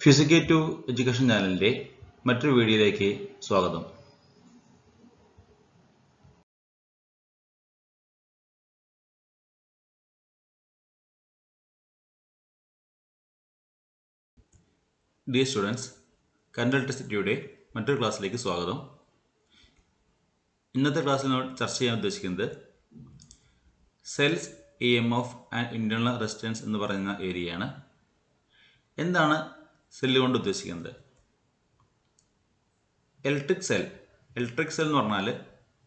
ഫിസിക്കേറ്റീവ് education ചാനലിൻ്റെ മറ്റൊരു വീഡിയോയിലേക്ക് സ്വാഗതം. ഡിയർ സ്റ്റുഡൻസ്, കറന്റ് ഇലക്ട്രിസിറ്റിയുടെ മറ്റൊരു ക്ലാസ്സിലേക്ക് സ്വാഗതം. ഇന്നത്തെ ക്ലാസ്സിൽ നമ്മൾ ചർച്ച ചെയ്യാൻ ഉദ്ദേശിക്കുന്നത് cells EMF and internal resistance എന്ന് പറയുന്ന ഏരിയയാണ്. എന്താണ് സെല്ല് കൊണ്ട് ഉദ്ദേശിക്കുന്നത്? ഇലക്ട്രിക് സെൽ എന്ന് പറഞ്ഞാൽ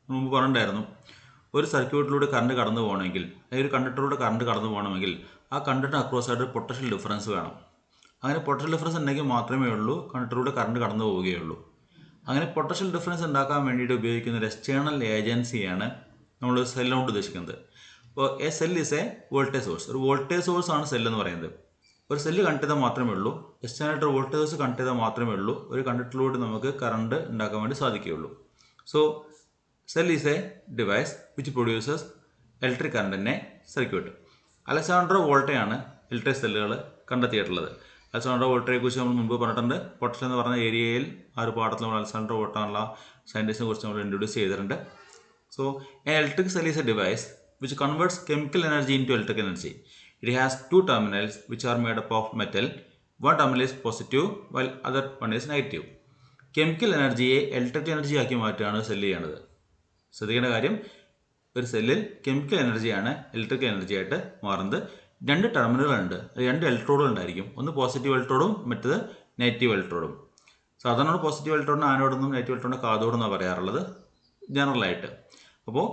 മുമ്പ് പറഞ്ഞിട്ടുണ്ടായിരുന്നു, ഒരു സർക്യൂട്ടിലൂടെ കറണ്ട് കടന്നു പോകണമെങ്കിൽ, അല്ലെങ്കിൽ ഒരു കണ്ടക്ടറിലൂടെ കറണ്ട് കടന്നു പോകണമെങ്കിൽ ആ കണ്ടക്ടറിന് അക്രോസ് ആയിട്ട് പൊട്ടൻഷ്യൽ ഡിഫറൻസ് വേണം. അങ്ങനെ പൊട്ടൻഷ്യൽ ഡിഫറൻസ് ഉണ്ടെങ്കിൽ മാത്രമേ ഉള്ളൂ കണ്ടക്ടറിലൂടെ കറണ്ട് കടന്നു പോവുകയുള്ളൂ. അങ്ങനെ പൊട്ടൻഷ്യൽ ഡിഫറൻസ് ഉണ്ടാക്കാൻ വേണ്ടിയിട്ട് ഉപയോഗിക്കുന്ന ഒരു എക്സ്റ്റേണൽ ഏജൻസിയാണ് നമ്മൾ സെല്ല് കൊണ്ട് ഉദ്ദേശിക്കുന്നത്. അപ്പോൾ A cell is A voltage source. ഒരു വോൾട്ടേജ് സോഴ്സ് ആണ് സെല്ല് എന്ന് പറയുന്നത്. ഒരു സെല്ല് കണക്ട് ചെയ്താൽ മാത്രമേ ഉള്ളൂ, എക്സ്റ്റേണൽ വോൾട്ടേജ് സോഴ്സ് കണക്ട് ചെയ്താൽ മാത്രമേ ഉള്ളൂ ഒരു കണ്ടക്ടറിലൂടെ നമുക്ക് കറണ്ട് ഉണ്ടാക്കാൻ വേണ്ടി സാധിക്കുകയുള്ളൂ. So cell is a device which produces electric current in a circuit. Alexander വോൾട്ടയാണ് ഇലക്ട്രിക് സെല്ലുകൾ കണ്ടെത്തിയിട്ടുള്ളത്. അലക്സാണ്ടർ വോൾട്ടയെ കുറിച്ച് നമ്മൾ മുമ്പ് പറഞ്ഞിട്ടുണ്ട്. പൊട്ടൻഷ്യൽ എന്ന് പറഞ്ഞ ഏരിയയിൽ ആ ഒരു പാഠത്തിൽ നമ്മൾ അലക്സാണ്ടർ വോൾട്ടാനുള്ള സയൻറ്റിസ്റ്റിനെ കുറിച്ച് നമ്മൾ ഇൻട്രൊഡ്യൂസ് ചെയ്തിട്ടുണ്ട്. So A electric cell is a device which converts chemical energy into electric energy. It has two terminals which are made up of metal. One terminal is positive while other one is negative. Chemical എനർജിയെ electrical energy ആക്കി മാറ്റുകയാണ് cell ചെയ്യേണ്ടത്. ശ്രദ്ധിക്കേണ്ട കാര്യം, ഒരു സെല്ലിൽ chemical എനർജിയാണ് electrical energy ആയിട്ട് മാറുന്നത്. രണ്ട് ടെർമിനലുകളുണ്ട്, രണ്ട് ഇലക്ട്രോഡുകൾ ഉണ്ടായിരിക്കും. ഒന്ന് പോസിറ്റീവ് ഇലക്ട്രോഡും മറ്റത് നെഗറ്റീവ് ഇലക്ട്രോഡും. സാധാരണ പോസിറ്റീവ് ഇലക്ട്രോഡിന് ആനോഡെന്നും നെഗറ്റീവ് ഇലക്ട്രോഡിന് കാഥോഡെന്നാണ് പറയാറുള്ളത് ജനറലായിട്ട്. അപ്പോൾ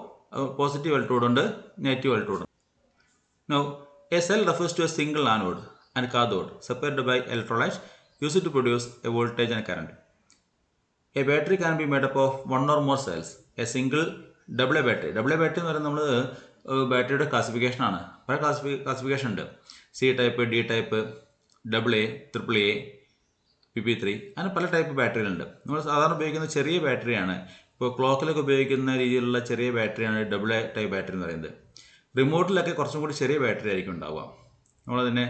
പോസിറ്റീവ് ഇലക്ട്രോഡ് ഉണ്ട്, നെഗറ്റീവ് ഇലക്ട്രോഡ് ഉണ്ട്. Now, a cell refers to a single anode and cathode separated by electrolytes used to produce a voltage and current. A battery can be made up of one or more cells. A single double battery എന്ന് പറയുന്നത് നമ്മൾ ബാറ്ററിയുടെ ക്ലാസിഫിക്കേഷനാണ്. പല classification ഉണ്ട്. C type, D type, AA, AAA, PP3, അങ്ങനെ പല type ബാറ്ററികളുണ്ട്. നമ്മൾ സാധാരണ ഉപയോഗിക്കുന്ന ചെറിയ ബാറ്ററിയാണ്, ഇപ്പോൾ ക്ലോക്കിലൊക്കെ ഉപയോഗിക്കുന്ന രീതിയിലുള്ള ചെറിയ ബാറ്ററിയാണ് AA ടൈപ്പ് ബാറ്ററി എന്ന് പറയുന്നത്. റിമോട്ടിലൊക്കെ കുറച്ചും കൂടി ചെറിയ ബാറ്ററി ആയിരിക്കും ഉണ്ടാവുക. നമ്മളതിനെ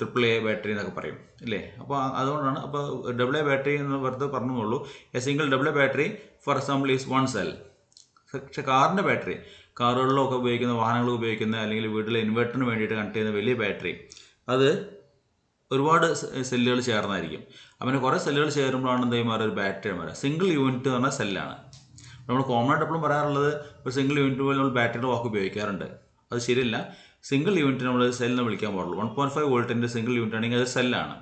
AAA ബാറ്ററി എന്നൊക്കെ പറയും അല്ലേ. അപ്പോൾ അതുകൊണ്ടാണ് അപ്പോൾ AA ബാറ്ററി എന്ന് വെറുതെ പറഞ്ഞുള്ളൂ. A single AA battery for example is one cell. പക്ഷേ കാറിൻ്റെ ബാറ്ററി, കാറുകളിലൊക്കെ ഉപയോഗിക്കുന്ന, വാഹനങ്ങൾ ഉപയോഗിക്കുന്ന, അല്ലെങ്കിൽ വീട്ടിലെ ഇൻവെർട്ടറിന് വേണ്ടിയിട്ട് കണക്ട് ചെയ്യുന്ന വലിയ ബാറ്ററി, അത് ഒരുപാട് സെല്ലുകൾ ചേർന്നായിരിക്കും. അങ്ങനെ കുറേ സെല്ലുകൾ ചേരുമ്പോഴാണ് എന്തായി മാറുക, ഒരു ബാറ്ററി മാറുക. സിംഗിൾ യൂണിറ്റ് എന്ന് പറഞ്ഞാൽ സെല്ലാണ്. നമ്മൾ കോമൺ ആയിട്ട് എപ്പോഴും പറയാറുള്ളത് ഒരു സിംഗിൾ യൂണിറ്റ് പോലെ നമ്മൾ ബാറ്ററിയുടെ വാക്ക് ഉപയോഗിക്കാറുണ്ട്. അത് ശരിയല്ല. സിംഗിൾ യൂണിറ്റ് നമ്മൾ സെല്ലിനെ വിളിക്കാൻ പാടുള്ളൂ. 1.5 വോൾട്ടിൻ്റെ സിംഗിൾ യൂണിറ്റ് ആണെങ്കിൽ അത് സെല്ലാണ്.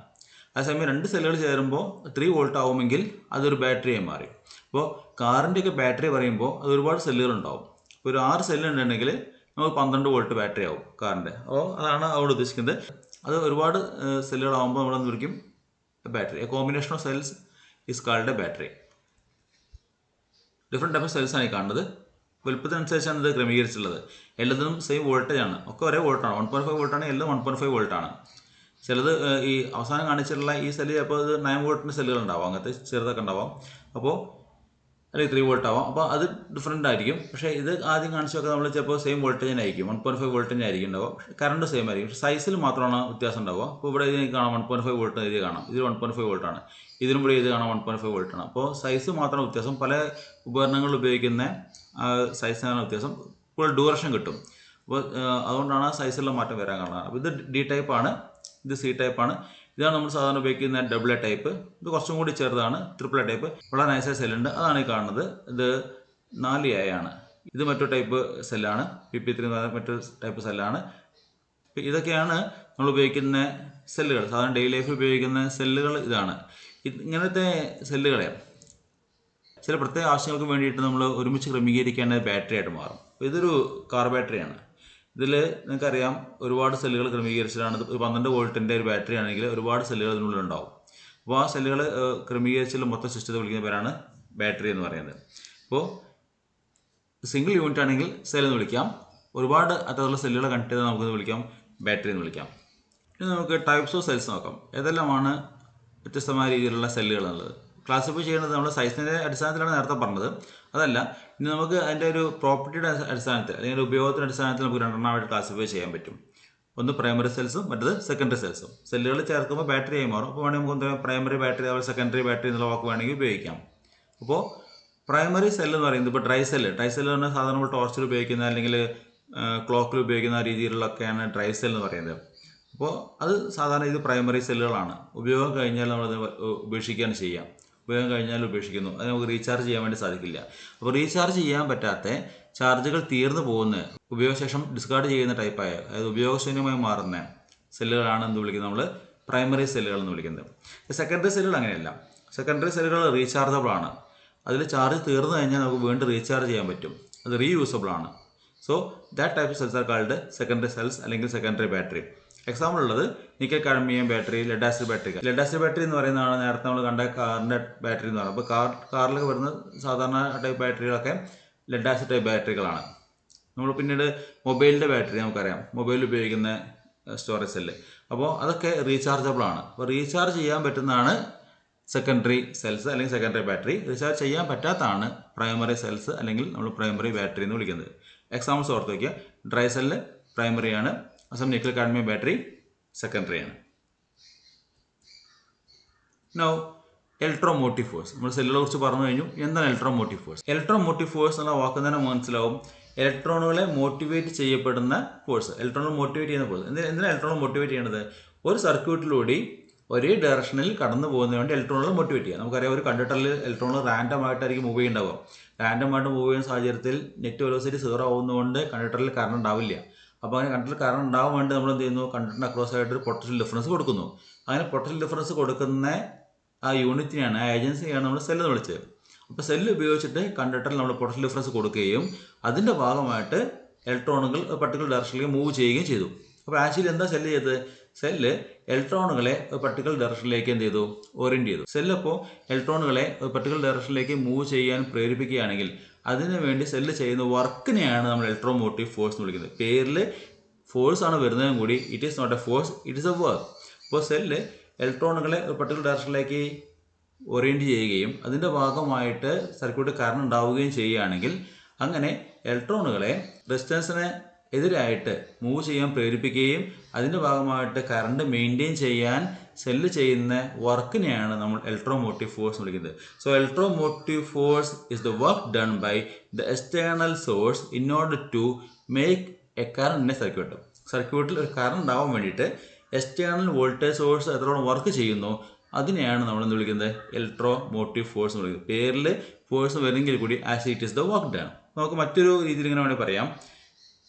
അതേസമയം രണ്ട് സെല്ലുകൾ ചേരുമ്പോൾ 3 വോൾട്ട് ആവുമെങ്കിൽ അതൊരു ബാറ്ററിയായി മാറി. അപ്പോൾ കാറിൻ്റെയൊക്കെ ബാറ്ററി പറയുമ്പോൾ അത് ഒരുപാട് സെല്ലുകൾ ഉണ്ടാവും. ഇപ്പോൾ ഒരു 6 സെല്ല് ഉണ്ടെങ്കിൽ നമുക്ക് 12 വോൾട്ട് ബാറ്ററി ആവും കാറിൻ്റെ. അപ്പോൾ അതാണ് അവിടെ ഉദ്ദേശിക്കുന്നത്. അത് ഒരുപാട് സെല്ലുകളാകുമ്പോൾ നമ്മളെന്ന് വിളിക്കും battery. A combination of cells is called a battery. Different type of സെൽസാണ് ഈ കാണുന്നത്. വലുപ്പത്തിനനുസരിച്ചാണ് ഇത് ക്രമീകരിച്ചിട്ടുള്ളത്. എല്ലാത്തിനും സെയിം വോൾട്ടേജ് ആണ്, ഒക്കെ ഒരേ വോൾട്ടാണ്. 1.5 വോൾട്ടാണ്, എല്ലാം 1.5 വോൾട്ടാണ്. ചിലത് ഈ അവസാനം കാണിച്ചിട്ടുള്ള ഈ സെല്ല് ചിലപ്പോൾ അത് 9 വോൾട്ടിൻ്റെ സെല്ലുകൾ ഉണ്ടാവാം, അങ്ങനത്തെ ചെറുതൊക്കെ ഉണ്ടാവാം. അപ്പോൾ അല്ലെങ്കിൽ 3 വോൾട്ട് ആവാം. അപ്പോൾ അത് ഡിഫറെൻ്റ് ആയിരിക്കും. പക്ഷേ ഇത് ആദ്യം കാണിച്ചൊക്കെ നമ്മൾ ചിലപ്പോൾ സെയിം വോൾട്ടേജിന് ആയിരിക്കും, 1.5 വോൾട്ടിൻ്റെ ആയിരിക്കും ഉണ്ടാവുക. കറണ്ട് സെയിം ആയിരിക്കും, പക്ഷേ സൈസിൽ മാത്രമാണ് വ്യത്യാസം ഉണ്ടാവുക. അപ്പോൾ ഇവിടെ ഇത് കാണാം 1.5 വോൾട്ട് എഴുതി കാണാം, ഇത് 1.5 വോൾട്ടാണ്. ഇതിനും ഇവിടെ ഇത് കാണാം 1.5 വോൾട്ടാണ്. അപ്പോൾ സൈസ് മാത്രമാണ് വ്യത്യാസം. പല ഉപകരണങ്ങളിൽ ഉപയോഗിക്കുന്ന സൈസിനാണ് വ്യത്യാസം. കൂടുതൽ ഡ്യൂറേഷൻ കിട്ടും. അപ്പോൾ അതുകൊണ്ടാണ് സൈസിലുള്ള മാറ്റം വരാൻ കാരണം. അപ്പോൾ ഇത് ഡി ടൈപ്പാണ്, ഇത് സി ടൈപ്പാണ്. ഇതാണ് നമ്മൾ സാധാരണ ഉപയോഗിക്കുന്ന AA ടൈപ്പ്. ഇത് കുറച്ചും കൂടി ചെറുതാണ്, AAA ടൈപ്പ്. വളരെ നൈസായ സെല്ലുണ്ട്, അതാണ് ഈ കാണുന്നത്. ഇത് 4A ആണ്. ഇത് മറ്റൊരു ടൈപ്പ് സെല്ലാണ്. PP3 എന്ന് പറയുന്ന മറ്റൊരു ടൈപ്പ് സെല്ലാണ്. ഇതൊക്കെയാണ് നമ്മൾ ഉപയോഗിക്കുന്ന സെല്ലുകൾ, സാധാരണ ഡെയിലി ലൈഫിൽ ഉപയോഗിക്കുന്ന സെല്ലുകൾ. ഇതാണ് ഇങ്ങനത്തെ സെല്ലുകളെ ചില പ്രത്യേക ആവശ്യങ്ങൾക്ക് വേണ്ടിയിട്ട് നമ്മൾ ഒരുമിച്ച് ക്രമീകരിക്കേണ്ട ബാറ്ററി ആയിട്ട് മാറും. ഇതൊരു കാർ ബാറ്ററിയാണ്. ഇതിൽ നിങ്ങൾക്കറിയാം ഒരുപാട് സെല്ലുകൾ ക്രമീകരിച്ചിട്ടാണ്. ഒരു 12 വോൾട്ടിൻ്റെ ഒരു ബാറ്ററി ആണെങ്കിൽ ഒരുപാട് സെല്ലുകൾ ഇതിനുള്ളിൽ ഉണ്ടാവും. അപ്പോൾ ആ സെല്ലുകൾ ക്രമീകരിച്ചുള്ള മൊത്തം സിസ്റ്റത്തെ വിളിക്കുന്ന പേരാണ് ബാറ്ററി എന്ന് പറയുന്നത്. അപ്പോൾ സിംഗിൾ യൂണിറ്റ് ആണെങ്കിൽ സെൽ എന്ന് വിളിക്കാം. ഒരുപാട് അത്തരത്തിലുള്ള സെല്ലുകൾ കണക്ട് ചെയ്താൽ നമുക്കിത് വിളിക്കാം ബാറ്ററി എന്ന് വിളിക്കാം. ഇനി നമുക്ക് ടൈപ്സ് ഓഫ് സെൽസ് നോക്കാം. ഏതെല്ലാമാണ് വ്യത്യസ്തമായ രീതിയിലുള്ള സെല്ലുകൾ എന്നുള്ളത്. ക്ലാസിഫൈ ചെയ്യുന്നത് നമ്മൾ സൈസിൻ്റെ അടിസ്ഥാനത്തിലാണ് നേരത്തെ പറഞ്ഞത്. അതല്ല, ഇനി നമുക്ക് അതിൻ്റെ ഒരു പ്രോപ്പർട്ടിയുടെ അടിസ്ഥാനത്തിൽ അല്ലെങ്കിൽ ഉപയോഗത്തിൻ്റെ അടിസ്ഥാനത്തിൽ നമുക്ക് രണ്ടെണ്ണമായിട്ട് ക്ലാസിഫൈ ചെയ്യാൻ പറ്റും. ഒന്ന് പ്രൈമറി സെൽസും മറ്റത് സെക്കൻഡറി സെൽസും. സെല്ലുകൾ ചേർക്കുമ്പോൾ ബാറ്ററി ആയി മാറും. അപ്പോൾ വേണമെങ്കിൽ നമുക്ക് പ്രൈമറി ബാറ്ററി അതുപോലെ സെക്കൻഡറി ബാറ്ററി എന്നുള്ള വാക്ക് വേണമെങ്കിൽ ഉപയോഗിക്കാം. അപ്പോൾ പ്രൈമറി സെല്ല് എന്ന് പറയുന്നത് ഇപ്പോൾ ഡ്രൈ സെല്ല് എന്ന് പറഞ്ഞാൽ സാധാരണ നമ്മൾ ടോർച്ചിൽ ഉപയോഗിക്കുന്ന അല്ലെങ്കിൽ ക്ലോക്കിൽ ഉപയോഗിക്കുന്ന രീതിയിലുള്ളൊക്കെയാണ് ഡ്രൈ സെൽ എന്ന് പറയുന്നത്. അപ്പോൾ അത് സാധാരണ ഇത് പ്രൈമറി സെല്ലുകളാണ്. ഉപയോഗം കഴിഞ്ഞാൽ നമ്മളത് ഉപേക്ഷിക്കുകയാണ് ചെയ്യുക. ഉപയോഗം കഴിഞ്ഞാൽ ഉപേക്ഷിക്കുന്നു. അത് നമുക്ക് റീചാർജ് ചെയ്യാൻ വേണ്ടി സാധിക്കില്ല. അപ്പോൾ റീചാർജ് ചെയ്യാൻ പറ്റാത്ത ചാർജുകൾ തീർന്നു പോകുന്ന ഉപയോഗശേഷം ഡിസ്കാർഡ് ചെയ്യുന്ന ടൈപ്പായ അതായത് ഉപയോഗശൂന്യമായി മാറുന്ന സെല്ലുകളാണ് എന്ത് വിളിക്കുന്നത് നമ്മൾ പ്രൈമറി സെല്ലുകൾ എന്ന് വിളിക്കുന്നത്. സെക്കൻഡറി സെല്ലുകൾ അങ്ങനെയല്ല. സെക്കൻഡറി സെല്ലുകൾ റീചാർജബിൾ ആണ്. അതിൽ ചാർജ് തീർന്നു കഴിഞ്ഞാൽ നമുക്ക് വീണ്ടും റീചാർജ് ചെയ്യാൻ പറ്റും. അത് റീയൂസബിൾ ആണ്. So that type cells are called secondary cells അല്ലെങ്കിൽ സെക്കൻഡറി ബാറ്ററി. എക്സാമ്പിൾ ഉള്ളത് nickel cadmium battery, lead acid battery. Lead acid battery എന്ന് പറയുന്നതാണ് നേരത്തെ നമ്മൾ കണ്ട കാറിൻ്റെ ബാറ്ററി എന്ന് പറയുന്നത്. അപ്പോൾ കാറിലൊക്കെ വരുന്ന സാധാരണ ടൈപ്പ് ബാറ്ററികളൊക്കെ ലെഡ് ആസിഡ് ടൈപ്പ് ബാറ്ററികളാണ്. നമ്മൾ പിന്നീട് മൊബൈലിൻ്റെ ബാറ്ററി നമുക്കറിയാം, മൊബൈലിൽ ഉപയോഗിക്കുന്ന സ്റ്റോറേജ് സെല്ല്. അപ്പോൾ അതൊക്കെ റീചാർജബിൾ ആണ്. അപ്പോൾ റീചാർജ് ചെയ്യാൻ പറ്റുന്നതാണ് സെക്കൻഡറി സെൽസ് അല്ലെങ്കിൽ സെക്കൻഡറി ബാറ്ററി. റീചാർജ് ചെയ്യാൻ പറ്റാത്തതാണ് പ്രൈമറി സെൽസ് അല്ലെങ്കിൽ നമ്മൾ പ്രൈമറി ബാറ്ററി എന്ന് വിളിക്കുന്നത്. എക്സാമ്പിൾസ് ഓർത്ത് വയ്ക്കുക. ഡ്രൈ സെല്ല് പ്രൈമറി ആണ്, അതേസമയം നിക്കൽ കാഡ്മിയം ബാറ്ററി സെക്കൻഡറി ആണ്. Now electromotive force. നമ്മൾ സെല്ലുകളെ കുറിച്ച് പറഞ്ഞു കഴിഞ്ഞു. എന്താണ് ഇലക്ട്രോമോട്ടീവ് ഫോഴ്സ്? ഇലക്ട്രോമോട്ടീവ് ഫോഴ്സ് എന്നുള്ള വാക്ക് തന്നെ മനസ്സിലാവും. ഇലക്ട്രോണുകളെ മോട്ടിവേറ്റ് ചെയ്യപ്പെടുന്ന ഫോഴ്സ്, ഇലക്ട്രോണുകൾ മോട്ടിവേറ്റ് ചെയ്യുന്ന ഫോഴ്സ്. എന്തിനാണ് ഇലക്ട്രോൺ മോട്ടിവേറ്റ് ചെയ്യുന്നത്? ഒരു സർക്യൂട്ടിലൂടെ ഒരേ ഡയറക്ഷനിൽ കടന്നു പോകുന്നതിന് വേണ്ടി ഇലക്ട്രോണുകൾ മോട്ടിവേറ്റ് ചെയ്യുക. നമുക്കറിയാം ഒരു കണ്ടക്ടറിൽ ഇലക്ട്രോണുകൾ റാൻഡം ആയിട്ടായിരിക്കും മൂവ് ചെയ്യുന്നുണ്ടാവുക. റാൻഡം ആയിട്ട് മൂവ് ചെയ്യുന്ന സാഹചര്യത്തിൽ നെറ്റ് വെലോസിറ്റി 0 ആവുന്നതുകൊണ്ട് കണ്ടക്ടറിൽ കറണ്ട് ഉണ്ടാവില്ല. അപ്പോൾ അങ്ങനെ കണ്ടക്ടറിൽ കറണ്ട് ഉണ്ടാവാൻ വേണ്ടി നമ്മൾ എന്ത് ചെയ്യുന്നു? കണ്ടക്ടറിന് അക്രോസ് ആയിട്ട് ഒരു പൊട്ടൻഷ്യൽ ഡിഫറൻസ് കൊടുക്കുന്നു. അങ്ങനെ പൊട്ടൻഷ്യൽ ഡിഫറൻസ് കൊടുക്കുന്ന ആ യൂണിറ്റിനെയാണ്, ആ ഏജൻസിയാണ് നമ്മൾ സെല്ല് എന്ന് വിളിച്ചത്. അപ്പോൾ സെല്ല് ഉപയോഗിച്ചിട്ട് കണ്ടക്ടറിൽ നമ്മൾ പൊട്ടൻഷ്യൽ ഡിഫറൻസ് കൊടുക്കുകയും അതിൻ്റെ ഭാഗമായിട്ട് ഇലക്ട്രോണുകൾ പർട്ടിക്കുലർ ഡയറക്ഷനിലേക്ക് മൂവ് ചെയ്യുകയും ചെയ്തു. അപ്പോൾ ആക്ച്വലി എന്താ സെല്ല് ചെയ്തത്? സെല്ല് ഇലക്ട്രോണുകളെ പർട്ടിക്കുലർ ഡയറക്ഷനിലേക്ക് എന്ത് ചെയ്തു? ഓറിയൻറ്റ് ചെയ്തു. സെല്ല് അപ്പോൾ ഇലക്ട്രോണുകളെ പർട്ടിക്കുലർ ഡയറക്ഷനിലേക്ക് മൂവ് ചെയ്യാൻ പ്രേരിപ്പിക്കുകയാണെങ്കിൽ അതിനു വേണ്ടി സെല്ല് ചെയ്യുന്ന വർക്കിനെയാണ് നമ്മൾ ഇലക്ട്രോമോട്ടീവ് ഫോഴ്സ് എന്ന് വിളിക്കുന്നത്. പേരിൽ ഫോഴ്സ് ആണ് വരുന്നതും കൂടി it is not a force, it is a work. അപ്പോൾ സെല്ല് ഇലക്ട്രോണുകളെ പർട്ടിക്കുലർ ഡയറക്ഷനിലേക്ക് ഓറിയൻറ്റ് ചെയ്യുകയും അതിൻ്റെ ഭാഗമായിട്ട് സർക്യൂട്ട് കറണ്ട് ഉണ്ടാവുകയും ചെയ്യുകയാണെങ്കിൽ അങ്ങനെ ഇലക്ട്രോണുകളെ റെസിസ്റ്റൻസിന് എതിരായിട്ട് മൂവ് ചെയ്യാൻ പ്രേരിപ്പിക്കുകയും അതിൻ്റെ ഭാഗമായിട്ട് കറണ്ട് മെയിൻറ്റെയിൻ ചെയ്യാൻ സെല്ല് ചെയ്യുന്ന വർക്കിനെയാണ് നമ്മൾ ഇലക്ട്രോമോട്ടീവ് ഫോഴ്സ് എന്ന് വിളിക്കുന്നത്. So electromotive force is the work done by the external source in order to make a current in a circuit. സർക്യൂട്ടിൽ ഒരു കറണ്ട് ഉണ്ടാവാൻ വേണ്ടിയിട്ട് എക്സ്റ്റേണൽ വോൾട്ടേജ് സോഴ്സ് എത്രത്തോളം വർക്ക് ചെയ്യുന്നു അതിനെയാണ് നമ്മൾ എന്ത് വിളിക്കുന്നത്? ഇലക്ട്രോമോട്ടീവ് ഫോഴ്സ് എന്ന് വിളിക്കുന്നത്. പേരിൽ ഫോഴ്സ് വരുമെങ്കിൽ കൂടി as it is the work done. നമുക്ക് മറ്റൊരു രീതിയിൽ ഇങ്ങനെ വേണമെങ്കിൽ പറയാം.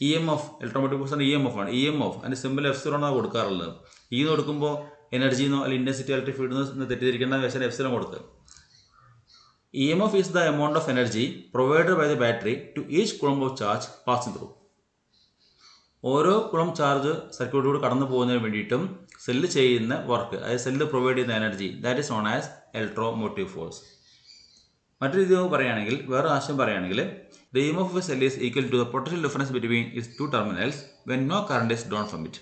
EMF, ഇലക്ട്രോമോട്ടീവ് ഫോഴ്സ് ആണ് EMF ആണ്. EMF അതിൻ്റെ സിമ്പിൾ F0 ആണ് കൊടുക്കാറുള്ളത്. എന്ന് കൊടുക്കുമ്പോൾ എനർജിന്നോ അല്ലെങ്കിൽ ഇൻറ്റൻസിറ്റി ഇലക്ട്രിക് ഫീൽഡിൽ തെറ്റിദ്ധരിക്കേണ്ട വെച്ചാൽ F0 കൊടുത്ത്. EMF is the amount of energy provided by the battery to each coulomb of charge passing through. ഓരോ കുളം ചാർജ് സർക്യൂട്ടിലൂടെ കടന്നു പോകുന്നതിന് വേണ്ടിയിട്ടും സെല്ല് ചെയ്യുന്ന വർക്ക്, അതായത് സെല്ല് പ്രൊവൈഡ് ചെയ്യുന്ന energy, that is known as electromotive force. മറ്റൊരു രീതി പറയുകയാണെങ്കിൽ, വേറെ ആശയം പറയുകയാണെങ്കിൽ, the EMF of a cell is equal to the potential difference between its two terminals when no current is drawn from it.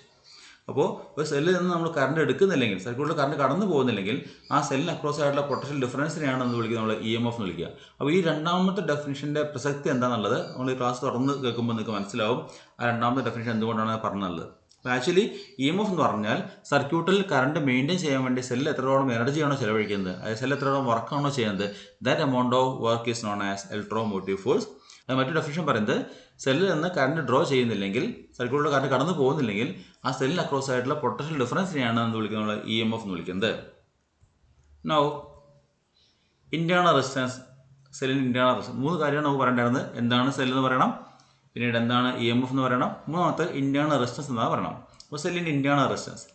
അപ്പോൾ ഒരു സെല്ലിൽ നിന്ന് നമ്മൾ കറണ്ട് എടുക്കുന്നില്ലെങ്കിൽ, സർക്യൂട്ടിൽ കറണ്ട് കടന്നു പോകുന്നില്ലെങ്കിൽ ആ സെല്ലിന് അക്രോസ് ആയിട്ടുള്ള പൊട്ടൻഷ്യൽ ഡിഫറൻസിനെയാണ് എന്ന് വിളിക്കുന്നത് നമ്മൾ EMF എന്ന് വിളിക്കുക. അപ്പോൾ ഈ രണ്ടാമത്തെ ഡെഫിനിഷൻ്റെ പ്രസക്തി എന്താണെന്നുള്ളത് നമ്മൾ ഈ ക്ലാസ് തുറന്ന് കേൾക്കുമ്പോൾ നിങ്ങൾക്ക് മനസ്സിലാവും. ആ രണ്ടാമത്തെ ഡെഫിനിഷൻ എന്തുകൊണ്ടാണ് പറഞ്ഞുള്ളത്. അപ്പോൾ ആക്ച്വലി EMF എന്ന് പറഞ്ഞാൽ സർക്യൂട്ടിൽ കറണ്ട് മെയിൻറ്റെയിൻ ചെയ്യാൻ വേണ്ടി സെല്ല് എത്രത്തോളം എനർജിയാണോ ചിലവഴിക്കുന്നത്, അതായത് സെല്ല് എത്രത്തോളം വർക്കാണോ ചെയ്യുന്നത്, that amount of work is known as electromotive force. മറ്റൊരു ഡെഫിനിഷൻ പറയുന്നത്, സെല്ലിൽ നിന്ന് കറണ്ട് ഡ്രോ ചെയ്യുന്നില്ലെങ്കിൽ, സർക്യൂട്ടിലൂടെ കറണ്ട് കടന്നു പോകുന്നില്ലെങ്കിൽ ആ സെല്ലിന് അക്രോസ് ആയിട്ടുള്ള പൊട്ടൻഷ്യൽ ഡിഫറൻസിനെയാണ് എന്ന് വിളിക്കുന്നത് നമ്മൾ EMF എന്ന് വിളിക്കുന്നത്. നൗ ഇൻറ്റേർണൽ റെസിസ്റ്റൻസ്, സെല്ലിൻ്റെ ഇൻറ്റേർണൽ റെസിസ്റ്റൻസ്. 3 കാര്യമാണ് നമുക്ക് പറയേണ്ടത്. എന്താണ് സെല്ല് എന്ന് പറയണം, പിന്നീട് എന്താണ് EMF എന്ന് പറയണം, മൂന്നാമത്തെ ഇൻറ്റേർണൽ റെസിസ്റ്റൻസ് എന്നാണ് പറയണം. അപ്പോൾ സെല്ലിൻ്റെ ഇൻറ്റേർണൽ റെസിസ്റ്റൻസ്,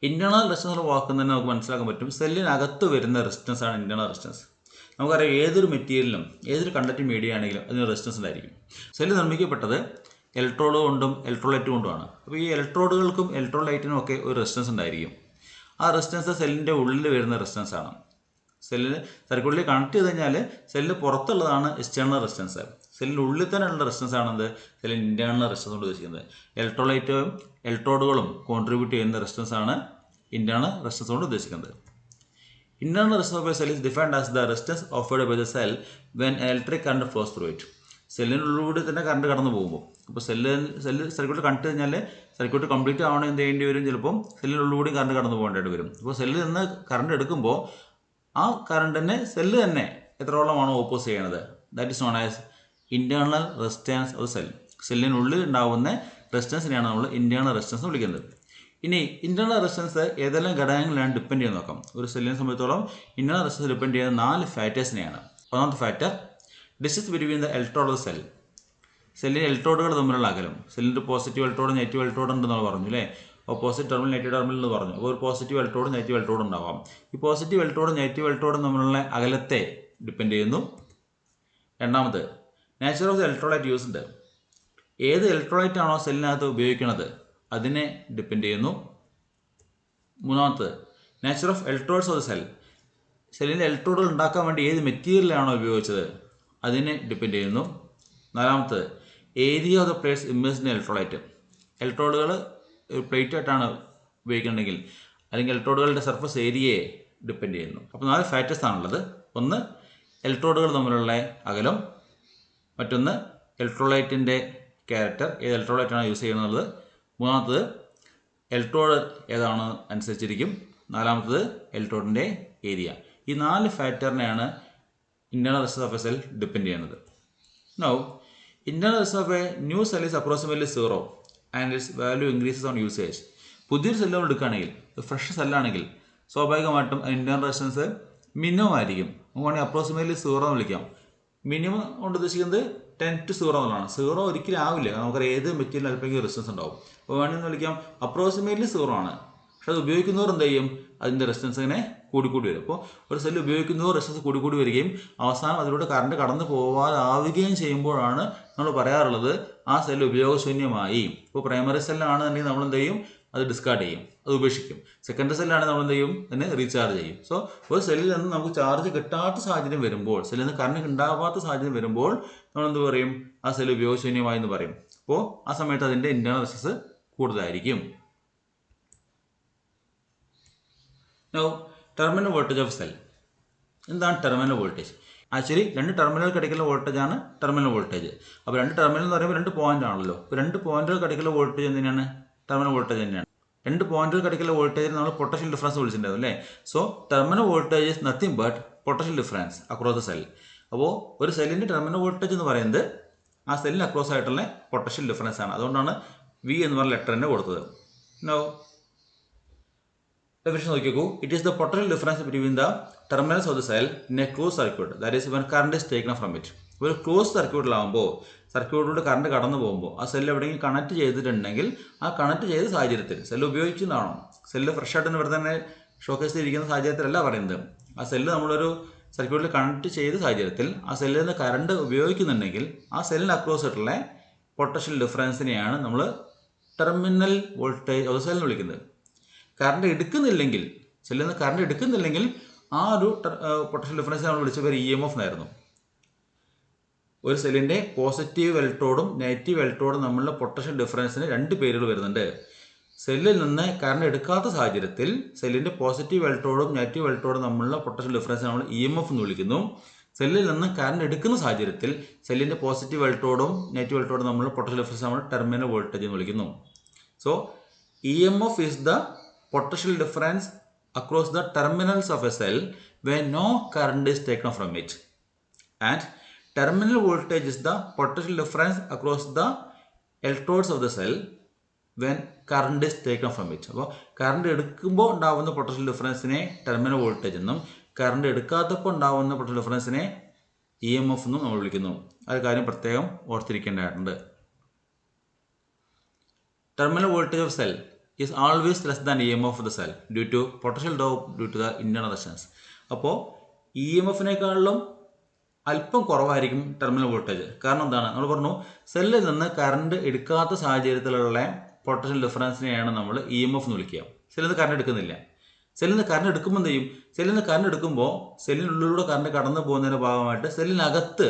ഇൻറ്റേർണൽ റെസിസ്റ്റൻസ് വാക്കുന്ന തന്നെ നമുക്ക് മനസ്സിലാക്കാൻ പറ്റും. സെല്ലിനകത്ത് വരുന്ന റെസിസ്റ്റൻസ് ആണ് ഇൻറ്റേർണൽ റെസിസ്റ്റൻസ്. നമുക്കറിയാം ഏതൊരു മെറ്റീരിയലിനും ഏതൊരു കണ്ടക്റ്റിംഗ് മീഡിയ ആണെങ്കിലും അതിന് റെസിസ്റ്റൻസ് ഉണ്ടായിരിക്കും. സെല്ല് നിർമ്മിക്കപ്പെട്ടത് ഇലക്ട്രോഡ് കൊണ്ടും ഇലക്ട്രോലൈറ്റ് കൊണ്ടുമാണ്. അപ്പോൾ ഈ ഇലക്ട്രോഡുകൾക്കും ഇലക്ട്രോലൈറ്റിനും ഒക്കെ ഒരു റെസിസ്റ്റൻസ് ഉണ്ടായിരിക്കും. ആ റെസിസ്റ്റൻസ് സെല്ലിൻ്റെ ഉള്ളിൽ വരുന്ന റെസിസ്റ്റൻസ് ആണ്. സെല്ലിന് സർക്യൂട്ടിൽ കണക്ട് ചെയ്ത് കഴിഞ്ഞാൽ സെല്ലിന് പുറത്തുള്ളതാണ് എക്സ്റ്റേണൽ റെസിസ്റ്റൻസ്. സെല്ലിൻ്റെ ഉള്ളിൽ തന്നെ ഉള്ള റെസിസ്റ്റൻസ് ആണെന്ത് സെല്ലിൻ്റെ ഇൻറ്റേർണൽ റെസിസ്റ്റൻസ് കൊണ്ട് ഉദ്ദേശിക്കുന്നത്. ഇലക്ട്രോലൈറ്റും ഇലക്ട്രോഡുകളും കോൺട്രിബ്യൂട്ട് ചെയ്യുന്ന റെസിസ്റ്റൻസ് ആണ് ഇൻറ്റേർണൽ റെസിസ്റ്റൻസ് കൊണ്ട് ഉദ്ദേശിക്കുന്നത്. Internal resistance of a cell is defined as the resistance offered by the cell when electric current flows through it. സെല്ലിനുള്ളിലൂടെ തന്നെ കറണ്ട് കടന്നു പോകുമ്പോൾ. അപ്പോൾ സെല്ല് സർക്യൂട്ട് കണ്ടു കഴിഞ്ഞാൽ സർക്യൂട്ട് കംപ്ലീറ്റ് ആവണം എന്ത് ചെയ്യേണ്ടി വരും, ചിലപ്പം സെല്ലിനുള്ളിലൂടെ കറണ്ട് കടന്നു പോകേണ്ടി വരും. അപ്പോൾ സെല്ലിൽ നിന്ന് കറണ്ട് എടുക്കുമ്പോൾ ആ കറണ്ടിനെ സെല്ല് തന്നെ എത്രത്തോളമാണോ ഓപ്പോസ് ചെയ്യണത്, that is known as internal resistance of cell. സെല്ലിനുള്ളിൽ ഉണ്ടാകുന്ന റെസിസ്റ്റൻസിനെയാണ് നമ്മൾ ഇൻറ്റേർണൽ റെസിസ്റ്റൻസ് എന്ന് വിളിക്കുന്നത്. ഇനി ഇൻറ്റേർണൽ റെസിസ്റ്റൻസ് ഏതെല്ലാം ഘടകങ്ങളിലാണ് ഡിപ്പെൻഡ് ചെയ്യുന്നത് നോക്കാം. ഒരു സെല്ലിനെ സംബന്ധിച്ചോളം ഇൻറ്റേർണൽ റെസിസ്റ്റൻസ് ഡിപ്പെൻഡ് ചെയ്യുന്ന 4 ഫാക്ടേഴ്സിനെയാണ്. ഒന്നാമത്തെ factor distance between the electrode of cell. സെല്ലിന് ഇലക്ട്രോഡുകൾ തമ്മിലുള്ള അകലം. സെല്ലിൻ്റെ പോസിറ്റീവ് ഇലക്ട്രോഡ് നെഗറ്റീവ് ഇലക്ട്രോഡ് ഉണ്ടെന്ന് പറഞ്ഞു അല്ലേ. ഓപ്പോസിറ്റ് ടെർമിനൽ നെഗറ്റീവ് ടെർമിനൽ എന്ന് പറഞ്ഞു. അപ്പോൾ ഒരു പോസിറ്റീവ് ഇലക്ട്രോഡ് നെഗറ്റീവ് ഇലക്ട്രോഡ് ഉണ്ടാവാം. ഈ പോസിറ്റീവ് ഇലക്ട്രോഡ് നെഗറ്റീവ് ഇലക്ട്രോഡ് തമ്മിലുള്ള അകലത്തെ ഡിപ്പെൻഡ് ചെയ്യുന്നു. രണ്ടാമത് nature of the electrolyte used. ഏത് ഇലക്ട്രോലൈറ്റ് ആണോ സെല്ലിനകത്ത് ഉപയോഗിക്കുന്നത് അതിനെ ഡിപ്പെൻഡ് ചെയ്യുന്നു. മൂന്നാമത് nature of electrodes of the cell. സെല്ലിൻ്റെ ഇലക്ട്രോഡുകൾ ഉണ്ടാക്കാൻ വേണ്ടി ഏത് മെറ്റീരിയലാണോ ഉപയോഗിച്ചത് അതിനെ ഡിപ്പെൻഡ് ചെയ്യുന്നു. നാലാമത് area of the plates immersed in electrolyte. ഇലക്ട്രോഡുകൾ ഒരു പ്ലേറ്റ് ആയിട്ടാണ് ഉപയോഗിക്കുന്നുണ്ടെങ്കിൽ അല്ലെങ്കിൽ ഇലക്ട്രോഡുകളുടെ സർഫസ് ഏരിയയെ ഡിപ്പെൻഡ് ചെയ്യുന്നു. അപ്പോൾ 4 ഫാക്ടേഴ്സ് ആണുള്ളത്. ഒന്ന് ഇലക്ട്രോഡുകൾ തമ്മിലുള്ള അകലം, മറ്റൊന്ന് ഇലക്ട്രോലൈറ്റിൻ്റെ ക്യാരക്ടർ, ഏത് ഇലക്ട്രോലൈറ്റാണ് യൂസ് ചെയ്യുന്നത്, മൂന്നാമത്തത് ഇലക്ട്രോഡ് ഏതാണ് അനുസരിച്ചിരിക്കും, നാലാമത്തത് ഇലക്ട്രോഡിൻ്റെ ഏരിയ. ഈ 4 ഫാക്ടറിനെയാണ് internal resistance of a cell depend ചെയ്യുന്നത്. Now internal resistance of a new cell is approximately 0 and its value increases on usage. പുതിയൊരു സെല്ല് നമ്മൾ എടുക്കുകയാണെങ്കിൽ, ഫ്രഷ് സെല്ലാണെങ്കിൽ സ്വാഭാവികമായിട്ടും ഇൻറ്റേർണൽ റെസിസ്റ്റൻസ് മിനിമം ആയിരിക്കും. നമുക്ക് വേണമെങ്കിൽ അപ്രോക്സിമേറ്റ്ലി 0 എന്ന് വിളിക്കാം. മിനിമം കൊണ്ട് ഉദ്ദേശിക്കുന്നത് 10 to 0 എന്നുള്ളതാണ്. 0 ഒരിക്കലും ആവില്ല, നമുക്കറിയാം ഏത് മെറ്റീരിയൽ അല്പമെങ്കിലും റെസിസ്റ്റൻസ് ഉണ്ടാവും. അപ്പോൾ വേണമെന്ന് വിളിക്കാം അപ്രോക്സിമേറ്റ്ലി 0 ആണ്. പക്ഷെ അത് ഉപയോഗിക്കുന്നവർ എന്ത് ചെയ്യും, അതിൻ്റെ റെസിസ്റ്റൻസ് ഇങ്ങനെ കൂടിക്കൂടി വരും. അപ്പോൾ ഒരു സെല്ല് ഉപയോഗിക്കുന്നവർ റെസിസ്റ്റൻസ് കൂടിക്കൂടി വരികയും അവസാനം അതിലൂടെ കറണ്ട് കടന്നു പോകാതാവുകയും ചെയ്യുമ്പോഴാണ് നമ്മൾ പറയാറുള്ളത് ആ സെല്ല് ഉപയോഗശൂന്യമായി. ഇപ്പോൾ പ്രൈമറി സെല്ലാണെന്നുണ്ടെങ്കിൽ നമ്മൾ എന്ത് ചെയ്യും, അത് ഡിസ്കാർഡ് ചെയ്യും, അത് ഉപേക്ഷിക്കും. സെക്കൻഡറി സെല്ലാണെങ്കിൽ നമ്മൾ എന്ത് ചെയ്യും, അതിനെ റീചാർജ് ചെയ്യും. സോ ഒരു സെല്ലിൽ നിന്ന് നമുക്ക് ചാർജ് കിട്ടാത്ത സാഹചര്യം വരുമ്പോൾ, സെല്ലിൽ നിന്ന് കറണ്ട് ഉണ്ടാവാത്ത സാഹചര്യം വരുമ്പോൾ നമ്മൾ എന്ത് പറയും, ആ സെല്ല് ഉപയോഗശൂന്യമായി എന്ന് പറയും. അപ്പോൾ ആ സമയത്ത് അതിൻ്റെ ഇൻറ്റേർണൽ റെസിസ്റ്റൻസ് കൂടുതലായിരിക്കും. Now terminal voltage of cell. എന്താണ് ടെർമിനൽ വോൾട്ടേജ്? ആക്ച്വലി 2 ടെർമിനലുകൾക്കിടയ്ക്കുള്ള വോൾട്ടേജാണ് ടെർമിനൽ വോൾട്ടേജ്. അപ്പോൾ 2 ടെർമിനൽ എന്ന് പറയുമ്പോൾ 2 പോയിന്റ് ആണല്ലോ. അപ്പോൾ 2 പോയിന്റുകൾക്കിടയ്ക്കുള്ള വോൾട്ടേജ് എന്തിനാണ്? ടെർമിനൽ വോൾട്ടേജ് തന്നെയാണ്. 2 പോയിന്റുകൾക്കിടയ്ക്കുള്ള വോൾട്ടേജിന് നമ്മൾ പൊട്ടൻഷ്യൽ ഡിഫറൻസ് വിളിച്ചിട്ടുണ്ടാവും അല്ലേ. So terminal voltage is nothing but potential difference across the cell. അപ്പോൾ ഒരു സെല്ലിൻ്റെ ടെർമിനൽ വോൾട്ടേജ് എന്ന് പറയുന്നത് ആ സെല്ലിന് അക്രോസ് ആയിട്ടുള്ള പൊട്ടൻഷ്യൽ ഡിഫറൻസ് ആണ്. അതുകൊണ്ടാണ് വി എന്ന് പറഞ്ഞ ലെറ്റർ തന്നെ കൊടുത്തത്. നോ ഡെഫിനിഷൻ നോക്കിക്കൂ. It is the potential difference between the terminals of the cell in a close circuit, that is when current is taken from it. ഒരു ക്ലോസ് സർക്യൂട്ടിലാവുമ്പോൾ, സർക്യൂട്ടിലൂടെ കറണ്ട് കടന്നു പോകുമ്പോൾ ആ സെല്ല് എവിടെയെങ്കിലും കണക്ട് ചെയ്തിട്ടുണ്ടെങ്കിൽ ആ കണക്ട് ചെയ്ത സാഹചര്യത്തിൽ സെല്ല് ഉപയോഗിക്കുന്നതാണോ, സെല്ല് ഫ്രഷ് ആയിട്ട് ഇവിടെ തന്നെ ഷോക്കേസ് ചെയ്തിരിക്കുന്ന സാഹചര്യത്തിലല്ല പറയുന്നത്. ആ സെല്ല് നമ്മളൊരു സർക്യൂട്ടിൽ കണക്ട് ചെയ്ത സാഹചര്യത്തിൽ ആ സെല്ലിൽ നിന്ന് കറണ്ട് ഉപയോഗിക്കുന്നുണ്ടെങ്കിൽ ആ സെല്ലിന് അക്രോസ് ആയിട്ടുള്ള പൊട്ടൻഷ്യൽ ഡിഫറൻസിനെയാണ് നമ്മൾ ടെർമിനൽ വോൾട്ടേജ് ഓഫ് സെൽ എന്ന് വിളിക്കുന്നത്. കറണ്ട് എടുക്കുന്നില്ലെങ്കിൽ, സെല്ലിൽ നിന്ന് കറണ്ട് എടുക്കുന്നില്ലെങ്കിൽ ആ ഒരു പൊട്ടൻഷ്യൽ ഡിഫറൻസ് നമ്മൾ വിളിച്ച പേര് EMF എന്നായിരുന്നു. ഒരു സെല്ലിൻ്റെ പോസിറ്റീവ് ഇലക്ട്രോഡും നെഗറ്റീവ് ഇലക്ട്രോഡും തമ്മിലുള്ള പൊട്ടൻഷ്യൽ ഡിഫറൻസിന് 2 പേരുകൾ വരുന്നുണ്ട്. സെല്ലിൽ നിന്ന് കറണ്ട് എടുക്കാത്ത സാഹചര്യത്തിൽ സെല്ലിൻ്റെ പോസിറ്റീവ് ഇലക്ട്രോഡും നെഗറ്റീവ് ഇലക്ട്രോഡും തമ്മിലുള്ള പൊട്ടൻഷ്യൽ ഡിഫറൻസ് നമ്മൾ EMF എന്ന് വിളിക്കുന്നു. സെല്ലിൽ നിന്ന് കറണ്ട് എടുക്കുന്ന സാഹചര്യത്തിൽ സെല്ലിൻ്റെ പോസിറ്റീവ് ഇലക്ട്രോഡും നെഗറ്റീവ് ഇലക്ട്രോഡും തമ്മിലുള്ള പൊട്ടൻഷ്യൽ ഡിഫറൻസ് നമ്മൾ ടെർമിനൽ വോൾട്ടേജ് എന്ന് വിളിക്കുന്നു. So EMF is the potential difference across the terminals of a cell when no current is taken from it, and terminal voltage is the potential difference across the electrodes of the cell when current is taken from it. അപ്പോൾ current എടുക്കുമ്പോൾ ഉണ്ടാകുന്ന potential ഡിഫറൻസിനെ terminal voltage എന്നും current എടുക്കാത്തപ്പോൾ ഉണ്ടാകുന്ന potential ഡിഫറൻസിനെ EMF എന്നും നമ്മൾ വിളിക്കുന്നു. അത് കാര്യം പ്രത്യേകം ഓർത്തിരിക്കേണ്ടതായിട്ടുണ്ട്. Terminal voltage of cell is always less than EMF of the cell due to potential drop due to the internal resistance. അപ്പോൾ EMFനേക്കാളും അല്പം കുറവായിരിക്കും ടെർമിനൽ വോൾട്ടേജ്. കാരണം എന്താണ്? നമ്മൾ പറഞ്ഞു സെല്ലിൽ നിന്ന് കറണ്ട് എടുക്കാത്ത സാഹചര്യത്തിലുള്ള പൊട്ടൻഷ്യൽ ഡിഫറൻസിനെയാണ് നമ്മൾ EMF എന്ന് വിളിക്കുക. സെല്ലിൽ നിന്ന് കറണ്ട് എടുക്കുന്നില്ല. സെല്ലിൽ നിന്ന് കറണ്ട് എടുക്കുമ്പോൾ എന്ത് ചെയ്യും? സെല്ലിൽ നിന്ന് കറണ്ട് എടുക്കുമ്പോൾ സെല്ലിനുള്ളിലൂടെ കറണ്ട് കടന്നു പോകുന്നതിൻ്റെ ഭാഗമായിട്ട് സെല്ലിനകത്ത്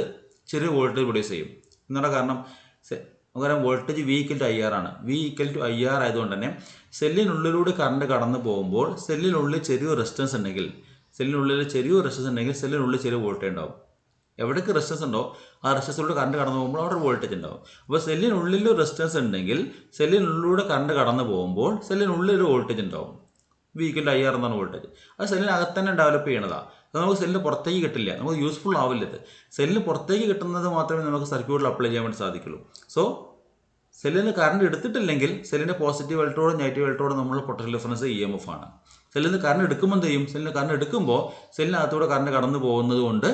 ചെറിയ വോൾട്ടേജ് പ്രൊഡ്യൂസ് ചെയ്യും. എന്നുള്ള കാരണം നമുക്കറിയാം വോൾട്ടേജ് V=IR ആണ്. V=IR ആയതുകൊണ്ട് തന്നെ സെല്ലിനുള്ളിലൂടെ കറണ്ട് കടന്നു പോകുമ്പോൾ സെല്ലിനുള്ളിൽ ചെറിയൊരു റെസിസ്റ്റൻസ് ഉണ്ടെങ്കിൽ സെല്ലിനുള്ളിൽ ചെറിയ വോൾട്ടേജ് ഉണ്ടാവും. എവിടേക്ക് റെസിസ്റ്റൻസ് ഉണ്ടോ ആ റെസിസ്റ്റൻസിലൂടെ കറണ്ട് കടന്നു പോകുമ്പോൾ അവിടെ വോൾട്ടേജ് ഉണ്ടാവും. അപ്പോൾ സെല്ലിനുള്ളിൽ റെസിസ്റ്റൻസ് ഉണ്ടെങ്കിൽ സെല്ലിനുള്ളിലൂടെ കറണ്ട് കടന്നു പോകുമ്പോൾ സെല്ലിനുള്ളിൽ ഒരു വോൾട്ടേജ് ഉണ്ടാവും. V=IR എന്നാണ് വോൾട്ടേജ്. അത് സെല്ലിനകത്ത് തന്നെ ഡെവലപ്പ് ചെയ്യണതാണ്. അത് നമുക്ക് സെല്ലിന് പുറത്തേക്ക് കിട്ടില്ല, നമുക്ക് യൂസ്ഫുൾ ആവില്ല. ഇത് സെല്ലിന് പുറത്തേക്ക് കിട്ടുന്നത് മാത്രമേ നമുക്ക് സർക്യൂട്ടിൽ അപ്ലൈ ചെയ്യാൻ വേണ്ടി സാധിക്കുള്ളൂ. സോ സെല്ലിന് കറണ്ട് എടുത്തിട്ടില്ലെങ്കിൽ സെല്ലിൻ്റെ പോസിറ്റീവ് ഇലക്ട്രോഡ് നെഗറ്റീവ് ഇലക്ട്രോഡ് നമ്മൾ പൊട്ടൻഷ്യൽ ഡിഫറൻസ് EMF ആണ്. സെല്ലിൽ നിന്ന് കറണ്ട് എടുക്കുമ്പോൾ എന്ത് ചെയ്യും? സെല്ലിന് കറണ്ട് എടുക്കുമ്പോൾ സെല്ലിനകത്തൂടെ കറണ്ട് കടന്നു പോകുന്നത് കൊണ്ട്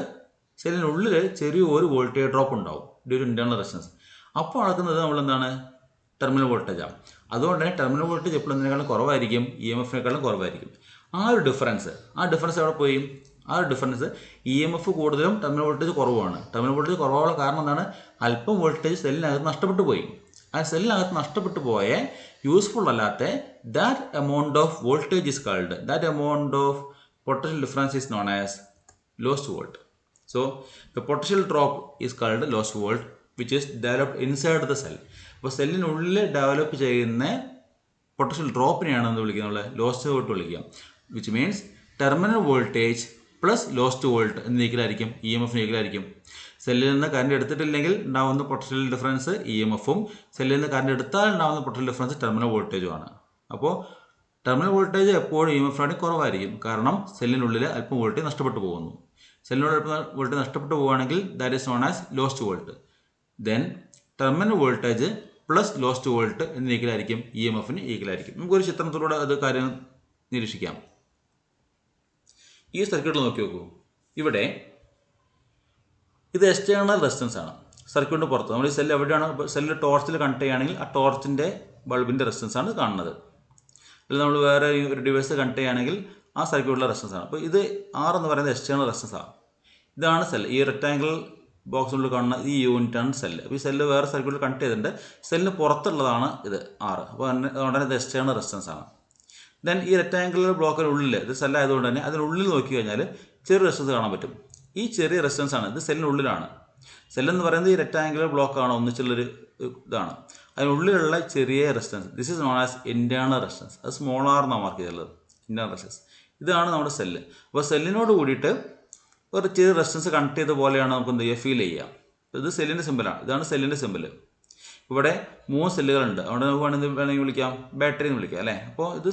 സെല്ലിനുള്ളിൽ ചെറിയൊരു വോൾട്ടേജ് ഡ്രോപ്പ് ഉണ്ടാവും ഡ്യൂ ടു ഇൻറ്റേർണൽ റെസിസ്റ്റൻസ്. അപ്പോൾ അളക്കുന്നത് നമ്മൾ എന്താണ്? ടെർമിനൽ വോൾട്ടേജാണ്. അതുകൊണ്ട് തന്നെ ടെർമിനൽ വോൾട്ടേജ് എപ്പോഴും എന്തിനേക്കാളും കുറവായിരിക്കും, EMF-നേക്കാളും കുറവായിരിക്കും. ആ ഒരു ഡിഫറൻസ് എവിടെ പോയി? ആ ഒരു ഡിഫറൻസ് EMF കൂടുതലും ടെർമിനൽ വോൾട്ടേജ് കുറവാണ്. ടെർമിനൽ വോൾട്ടേജ് കുറവുള്ള കാരണം എന്താണ്? അല്പം വോൾട്ടേജ് സെല്ലിനകത്ത് നഷ്ടപ്പെട്ടു പോയി. ആ സെല്ലിനകത്ത് നഷ്ടപ്പെട്ടു പോയ യൂസ്ഫുൾ അല്ലാത്ത that amount of voltage is called, that amount of potential difference is known as lost volt. So the potential drop is called lost volt which is developed inside the cell. അപ്പോൾ സെല്ലിനുള്ളിൽ develop ചെയ്യുന്ന potential ഡ്രോപ്പിനെയാണ് എന്ന് വിളിക്കുന്നത് lost volt വിളിക്കുക. Which means terminal voltage plus lost volt എന്ന് ഈക്വലായിരിക്കും, EMF ഈക്വലായിരിക്കും. സെല്ലിൽ നിന്ന് current എടുത്തിട്ടില്ലെങ്കിൽ ഉണ്ടാകുന്ന potential difference EMF-ഉം സെല്ലിൽ നിന്ന് കറണ്ട് എടുത്താൽ ഉണ്ടാകുന്ന പൊട്ടൻഷ്യൽ ഡിഫറൻസ് ടെർമിനൽ വോൾട്ടേജുമാണ്. അപ്പോൾ ടെർമിനൽ വോൾട്ടേജ് എപ്പോഴും EMF-നാണെങ്കിൽ കുറവായിരിക്കും, കാരണം സെല്ലിനുള്ളിൽ അല്പം വോൾട്ടേജ് നഷ്ടപ്പെട്ടു പോകുന്നു. സെല്ലിനുള്ളിൽ അല്പം വോൾട്ടേജ് നഷ്ടപ്പെട്ടു പോകുകയാണെങ്കിൽ that is known as lost volt. Then terminal voltage plus lost volt എന്ന് ഈക്വലായിരിക്കും, EMF-ന് ഈക്വലായിരിക്കും. നമുക്കൊരു ചിത്രത്തിലൂടെ അത് കാര്യം നിരീക്ഷിക്കാം. ഈ സർക്യൂട്ടിൽ നോക്കി നോക്കൂ. ഇവിടെ ഇത് എക്സ്റ്റേണൽ റെസിസ്റ്റൻസ് ആണ് സർക്യൂട്ടിന് പുറത്ത്. നമ്മൾ ഈ സെല്ല് എവിടെയാണ് സെല്ല് ടോർച്ചിൽ കണക്ട് ചെയ്യുകയാണെങ്കിൽ ആ ടോർച്ചിൻ്റെ ബൾബിൻ്റെ റെസിസ്റ്റൻസ് ആണ് കാണുന്നത്. അല്ലെങ്കിൽ നമ്മൾ വേറെ ഒരു ഡിവൈസ് കണക്ട് ചെയ്യുകയാണെങ്കിൽ ആ സർക്യൂട്ടിലെ റെസിസ്റ്റൻസ് ആണ്. അപ്പോൾ ഇത് R എന്ന് പറയുന്നത് എക്സ്റ്റേണൽ റെസിസ്റ്റൻസ് ആണ്. ഇതാണ് സെല്ല്. ഈ റെക്ടാങ്കിൾ ബോക്സിനുള്ളിൽ കാണുന്ന ഈ യൂണിറ്റാണ് സെല്ല്. അപ്പോൾ ഈ സെല്ല് വേറെ സർക്യൂട്ടിൽ കണക്ട് ചെയ്തിട്ടുണ്ട്. സെല്ലിന് പുറത്തുള്ളതാണ് ഇത് R. അപ്പോൾ അതുകൊണ്ട് തന്നെ ഇത് എക്സ്റ്റേണൽ റെസിസ്റ്റൻസ് ആണ്. ദെൻ ഈ റെക്ടാങ്കുലർ ബ്ലോക്കിനുള്ളിൽ ഇത് സെല്ലായതുകൊണ്ട് തന്നെ അതിനുള്ളിൽ നോക്കി കഴിഞ്ഞാൽ ചെറിയ റെസിസ്റ്റൻസ് കാണാൻ പറ്റും. ഈ ചെറിയ റെസിസ്റ്റൻസ് ആണ്, ഇത് സെല്ലിനുള്ളിലാണ്. സെല്ലെന്ന് പറയുന്നത് ഈ റെക്ടാങ്കുലർ ബ്ലോക്കാണ്, ഒന്നിച്ചുള്ളൊരു ഇതാണ്. അതിനുള്ളിലുള്ള ചെറിയ resistance this is known as internal resistance. അത് സ്മോൾ r എന്നാണ് മാർക്ക് ചെയ്തുള്ളത്, ഇൻറ്റേർണൽ റെസിസ്റ്റൻസ്. ഇതാണ് നമ്മുടെ സെല്ല്. അപ്പോൾ സെല്ലിനോട് കൂടിയിട്ട് ഒരു ചെറിയ റെസിസ്റ്റൻസ് കണക്ട് ചെയ്ത പോലെയാണ് നമുക്ക് എന്ത് ചെയ്യുക, ഫീൽ ചെയ്യുക. ഇത് സെല്ലിൻ്റെ സിമ്പിളാണ്. ഇതാണ് സെല്ലിൻ്റെ സിമ്പിൾ. ഇവിടെ 3 സെല്ലുകളുണ്ട്. അവിടെ നമുക്ക് വേണമെങ്കിൽ വിളിക്കാം ബാറ്ററി എന്ന് വിളിക്കാം അല്ലേ. അപ്പോൾ ഇത്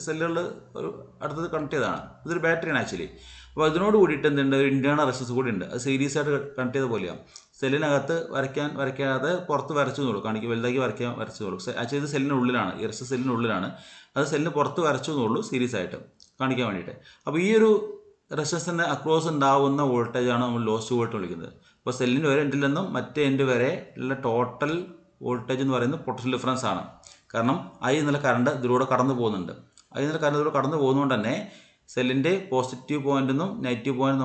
സെല്ലുകളുടെ ഒരു അടുത്തത് കണക്ട് ചെയ്തതാണ്. ഇതൊരു ബാറ്ററിയാണ് ആക്ച്വലി. അപ്പോൾ അതിനോട് കൂടിയിട്ട് എന്തുണ്ട്, ഒരു ഇൻറ്റേർണൽ റെസിസ്റ്റൻസ് കൂടി ഉണ്ട്. അത് സീരീസ് ആയിട്ട് കണക്ട് ചെയ്ത പോലെയാണ്. സെല്ലിനകത്ത് വരയ്ക്കാതെ പുറത്ത് വരച്ചു നോളൂ, കാണിക്കും വലുതാക്കി വരച്ചു നോളൂ. ആക്ച്വലി ഇത് സെല്ലിനുള്ളിലാണ്, ഈ റെസിസ്റ്റൻസ് സെല്ലിനുള്ളിലാണ്. അത് സെല്ലിന് പുറത്ത് വരച്ചു നോളൂ സീരീസ് ആയിട്ട് കാണിക്കാൻ വേണ്ടിയിട്ട്. അപ്പോൾ ഈ ഒരു റെസിസ്റ്റൻസിന് അക്രോസ് ഉണ്ടാവുന്ന വോൾട്ടേജാണ് നമ്മൾ ലോസ്റ്റ് വോൾട്ട് വിളിക്കുന്നത്. അപ്പോൾ സെല്ലിൻ്റെ ഒരു എൻഡിൽ നിന്നും മറ്റേ എൻഡ് വരെ ഉള്ള ടോട്ടൽ വോൾട്ടേജ് എന്ന് പറയുന്നത് പൊട്ടൻഷ്യൽ ഡിഫറൻസ് ആണ്. കാരണം I എന്നുള്ള കറണ്ട് ഇതിലൂടെ കടന്നു പോകുന്നുണ്ട്. I എന്നുള്ള കറണ്ട് ഇതിലൂടെ കടന്നു പോകുന്നതുകൊണ്ട് തന്നെ സെല്ലിൻ്റെ പോസിറ്റീവ് പോയിന്റിനും നെഗറ്റീവ് പോയിന്റ്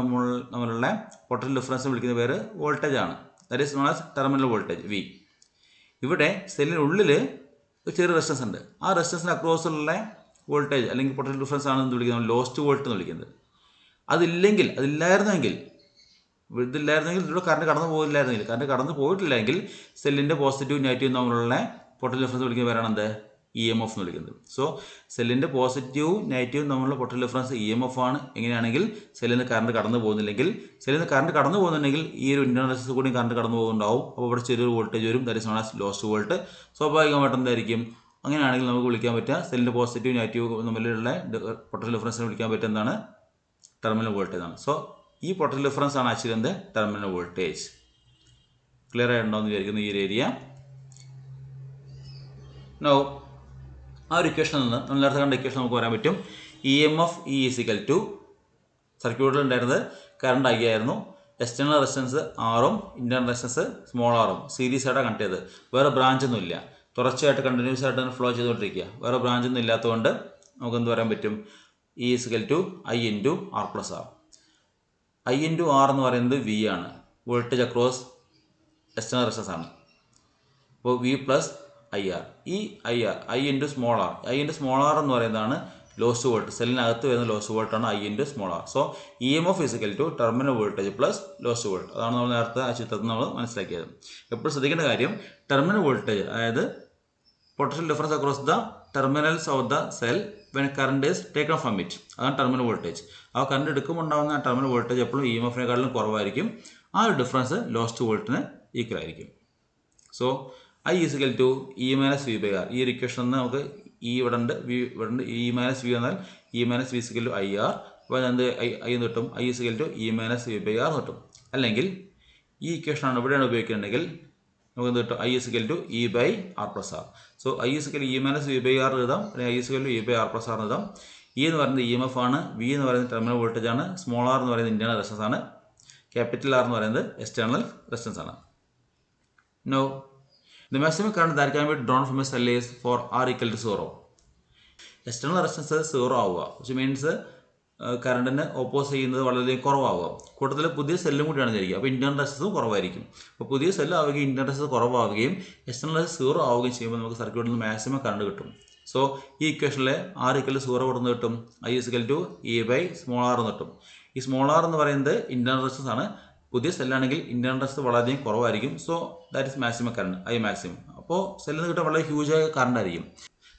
തമ്മിലുള്ള പൊട്ടൻഷ്യൽ ഡിഫറൻസ് വിളിക്കുന്ന പേര് വോൾട്ടേജ് ആണ്. That is known as terminal voltage V. ഇവിടെ സെല്ലിനുള്ളിൽ ഒരു ചെറിയ റെസിസ്റ്റൻസ് ഉണ്ട്. ആ റെസിസ്റ്റൻസിന് അക്രോസുള്ള വോൾട്ടേജ് അല്ലെങ്കിൽ പൊട്ടൻഷ്യൽ ഡിഫറൻസ് ആണ് എന്ന് വിളിക്കുന്നത്, ലോസ്റ്റ് വോൾട്ട് എന്ന് വിളിക്കുന്നത്. ഇതില്ലായിരുന്നെങ്കിൽ ഇതിലൂടെ കറണ്ട് കടന്നു പോയില്ലായിരുന്നെങ്കിൽ, കറണ്ട് കടന്നു പോയിട്ടില്ലെങ്കിൽ സെല്ലിൻ്റെ പോസിറ്റീവ് നെഗറ്റീവ് തമ്മിലുള്ള പൊട്ടൻഷ്യൽ ഡിഫറൻസ് വിളിക്കുന്ന പേരാണ് എന്ത്, EMF എന്ന് വിളിക്കുന്നത്. സോ സെല്ലിൻ്റെ പോസിറ്റീവ് നെഗറ്റീവ് തമ്മിലുള്ള പൊട്ടൻഷ്യൽ ഡിഫറൻസ് EMF ആണ്. എങ്ങനെയാണെങ്കിൽ സെല്ലിന് കറണ്ട് കടന്നു പോകുന്നില്ലെങ്കിൽ, സെല്ലിന് കറണ്ട് കടന്നു പോകുന്നുണ്ടെങ്കിൽ ഈ ഒരു ഇൻറ്റേർണൽ റെസിസ്റ്റൻസ് കൂടി കറണ്ട് കടന്നു പോകുന്നുണ്ടാവും. അപ്പോൾ ഇവിടെ ചെറിയൊരു വോൾട്ടേജ് വരും, that is known as lost volt. സ്വാഭാവികമായിട്ട് എന്തായിരിക്കും, അങ്ങനെയാണെങ്കിൽ നമുക്ക് വിളിക്കാൻ പറ്റുക സെല്ലിൻ്റെ പോസിറ്റീവ് നെഗറ്റീവ് തമ്മിലുള്ള പൊട്ടൻഷ്യൽ ഡിഫറൻസിനെ വിളിക്കാൻ പറ്റുക എന്താണ്, ടെർമിനൽ വോൾട്ടേജ് ആണ്. സോ ഈ പൊട്ടൻഷ്യൽ ഡിഫറൻസ് ആണ് ആക്ച്വലി എന്ത്, ടെർമിനൽ വോൾട്ടേജ്. ക്ലിയർ ആയിട്ടുണ്ടോ എന്ന് വിചാരിക്കുന്നു ഈ ഒരു ഏരിയ. നോ ആ ഒരു ഇക്വേഷനിൽ നിന്ന് നമ്മൾ നേരത്തെ കണ്ട ഇക്വേഷൻ നമുക്ക് പറയാൻ പറ്റും. EMF E = സർക്യൂട്ടിൽ ഉണ്ടായിരുന്നത് കറണ്ട് I ആയിരുന്നു. എക്സ്റ്റേണൽ റെസിസ്റ്റൻസ് R-ഉം ഇൻറ്റേർണൽ റെസിസ്റ്റൻസ് സ്മോൾ r-ഉം സീരീസ് ആയിട്ടാണ് കണക്ട് ചെയ്തത്. വേറെ ബ്രാഞ്ചൊന്നും ഇല്ല, തുടർച്ചയായിട്ട് കണ്ടിന്യൂസ് ആയിട്ട് ഫ്ലോ ചെയ്തുകൊണ്ടിരിക്കുക. വേറെ ബ്രാഞ്ചൊന്നും ഇല്ലാത്തതുകൊണ്ട് നമുക്ക് എന്ത് പറയാൻ പറ്റും, E = I × R + R. I × R എന്ന് പറയുന്നത് V ആണ്, വോൾട്ടേജ് അക്രോസ് എക്സ്റ്റേണൽ റെസിസ്റ്റൻസ് ആണ്. അപ്പോൾ V + IR. ഈ I × small r, I × small r എന്ന് പറയുന്നതാണ് ലോസ്റ്റ് വോൾട്ട്. സെല്ലിനകത്ത് വരുന്ന ലോസ്റ്റ് വോൾട്ടാണ് I × small r. So EMF = terminal voltage plus lost volt. അതാണ് നമ്മൾ നേരത്തെ ആ ചിത്രത്തിൽ നമ്മൾ മനസ്സിലാക്കിയത്. എപ്പോഴും ശ്രദ്ധിക്കേണ്ട കാര്യം, ടെർമിനൽ വോൾട്ടേജ് അതായത് potential difference across the terminals of the cell when current is taken from it, അതാണ് ടെർമിനൽ വോൾട്ടേജ്. ആ കറണ്ട് എടുക്കുമ്പോൾ ഉണ്ടാകുന്ന ടെർമിനൽ വോൾട്ടേജ് എപ്പോഴും EMF-നേക്കാളും കുറവായിരിക്കും. ആ ഒരു ഡിഫറൻസ് ലോസ്റ്റ് വോൾട്ടിന് ഈക്വൽ ആയിരിക്കും. So I is equal to E minus V by R. ഈ ഒരു ഇക്വേഷൻ നമുക്ക് ഇ ഇവിടെ ഉണ്ട്, വി ഇവിടെ ഉണ്ട്. ഇ മൈനസ് വി എന്നാൽ E minus V is equal to I R. അപ്പോൾ എന്ത് ഐ എന്ന് കിട്ടും, I is equal to E minus V by R കിട്ടും. അല്ലെങ്കിൽ ഈ ഇക്വേഷനാണ് ഇവിടെയാണ് ഉപയോഗിക്കുന്നുണ്ടെങ്കിൽ നമുക്ക് എന്ത് കിട്ടും, I is equal to E by R plus R. So I is equal E minus V by R എഴുതാം, അല്ലെങ്കിൽ I is equal to E by R plus R എഴുതാം. ഇ എന്ന് പറയുന്നത് ഇ എം എഫ് ആണ്, വി എന്ന് പറയുന്നത് ടെർമിനൽ വോൾട്ടേജ് ആണ്, small R എന്ന് പറയുന്നത് ഇന്റേണൽ റെസിസ്റ്റൻസ് ആണ്, ക്യാപിറ്റൽ ആർ എന്ന് പറയുന്നത് എക്സ്റ്റേണൽ റെസിസ്റ്റൻസ് ആണ്. No the maximum current that can be drawn from a cell is for R equal to 0. External resistance 0 ആവുക, വിച്ച് മീൻസ് കറണ്ടിന് ഓപ്പോസ് ചെയ്യുന്നത് വളരെ കുറവാവുക. കൂട്ടത്തിൽ പുതിയ സെല്ലും കൂടിയാണ് വിചാരിക്കുക, അപ്പോൾ ഇന്റേണൽ റെസിസ്റ്റൻസും കുറവായിരിക്കും. അപ്പോൾ പുതിയ സെല്ല് ആവുകയും ഇന്റേണൽ റെസിസ്റ്റൻസ് കുറവാവുകയും എക്സ്റ്റേണൽ റെസിസ്റ്റൻസ് 0 ആവുകയും ചെയ്യുമ്പോൾ നമുക്ക് സർക്യൂട്ടിൽ നിന്ന് മാക്സിമം കറണ്ട് കിട്ടും. സോ ഈ ഇക്വേഷനിലെ R equal to 0 കൊടുന്ന് കിട്ടും, I is equal to E by small R എന്ന് കിട്ടും. ഈ സ്മോൾ ആർ എന്ന് പറയുന്നത് ഇന്റേണൽ റെസിസ്റ്റൻസ് ആണ്. പുതിയ സെല്ലാണെങ്കിൽ ഇന്റേണൽ റെസിസ്റ്റൻസ് വളരെയധികം കുറവായിരിക്കും. So that is maximum current, I maximum. അപ്പോൾ സെല്ലിൽ നിന്ന് കിട്ടാൻ വളരെ ഹ്യൂജായ കറണ്ട് ആയിരിക്കും.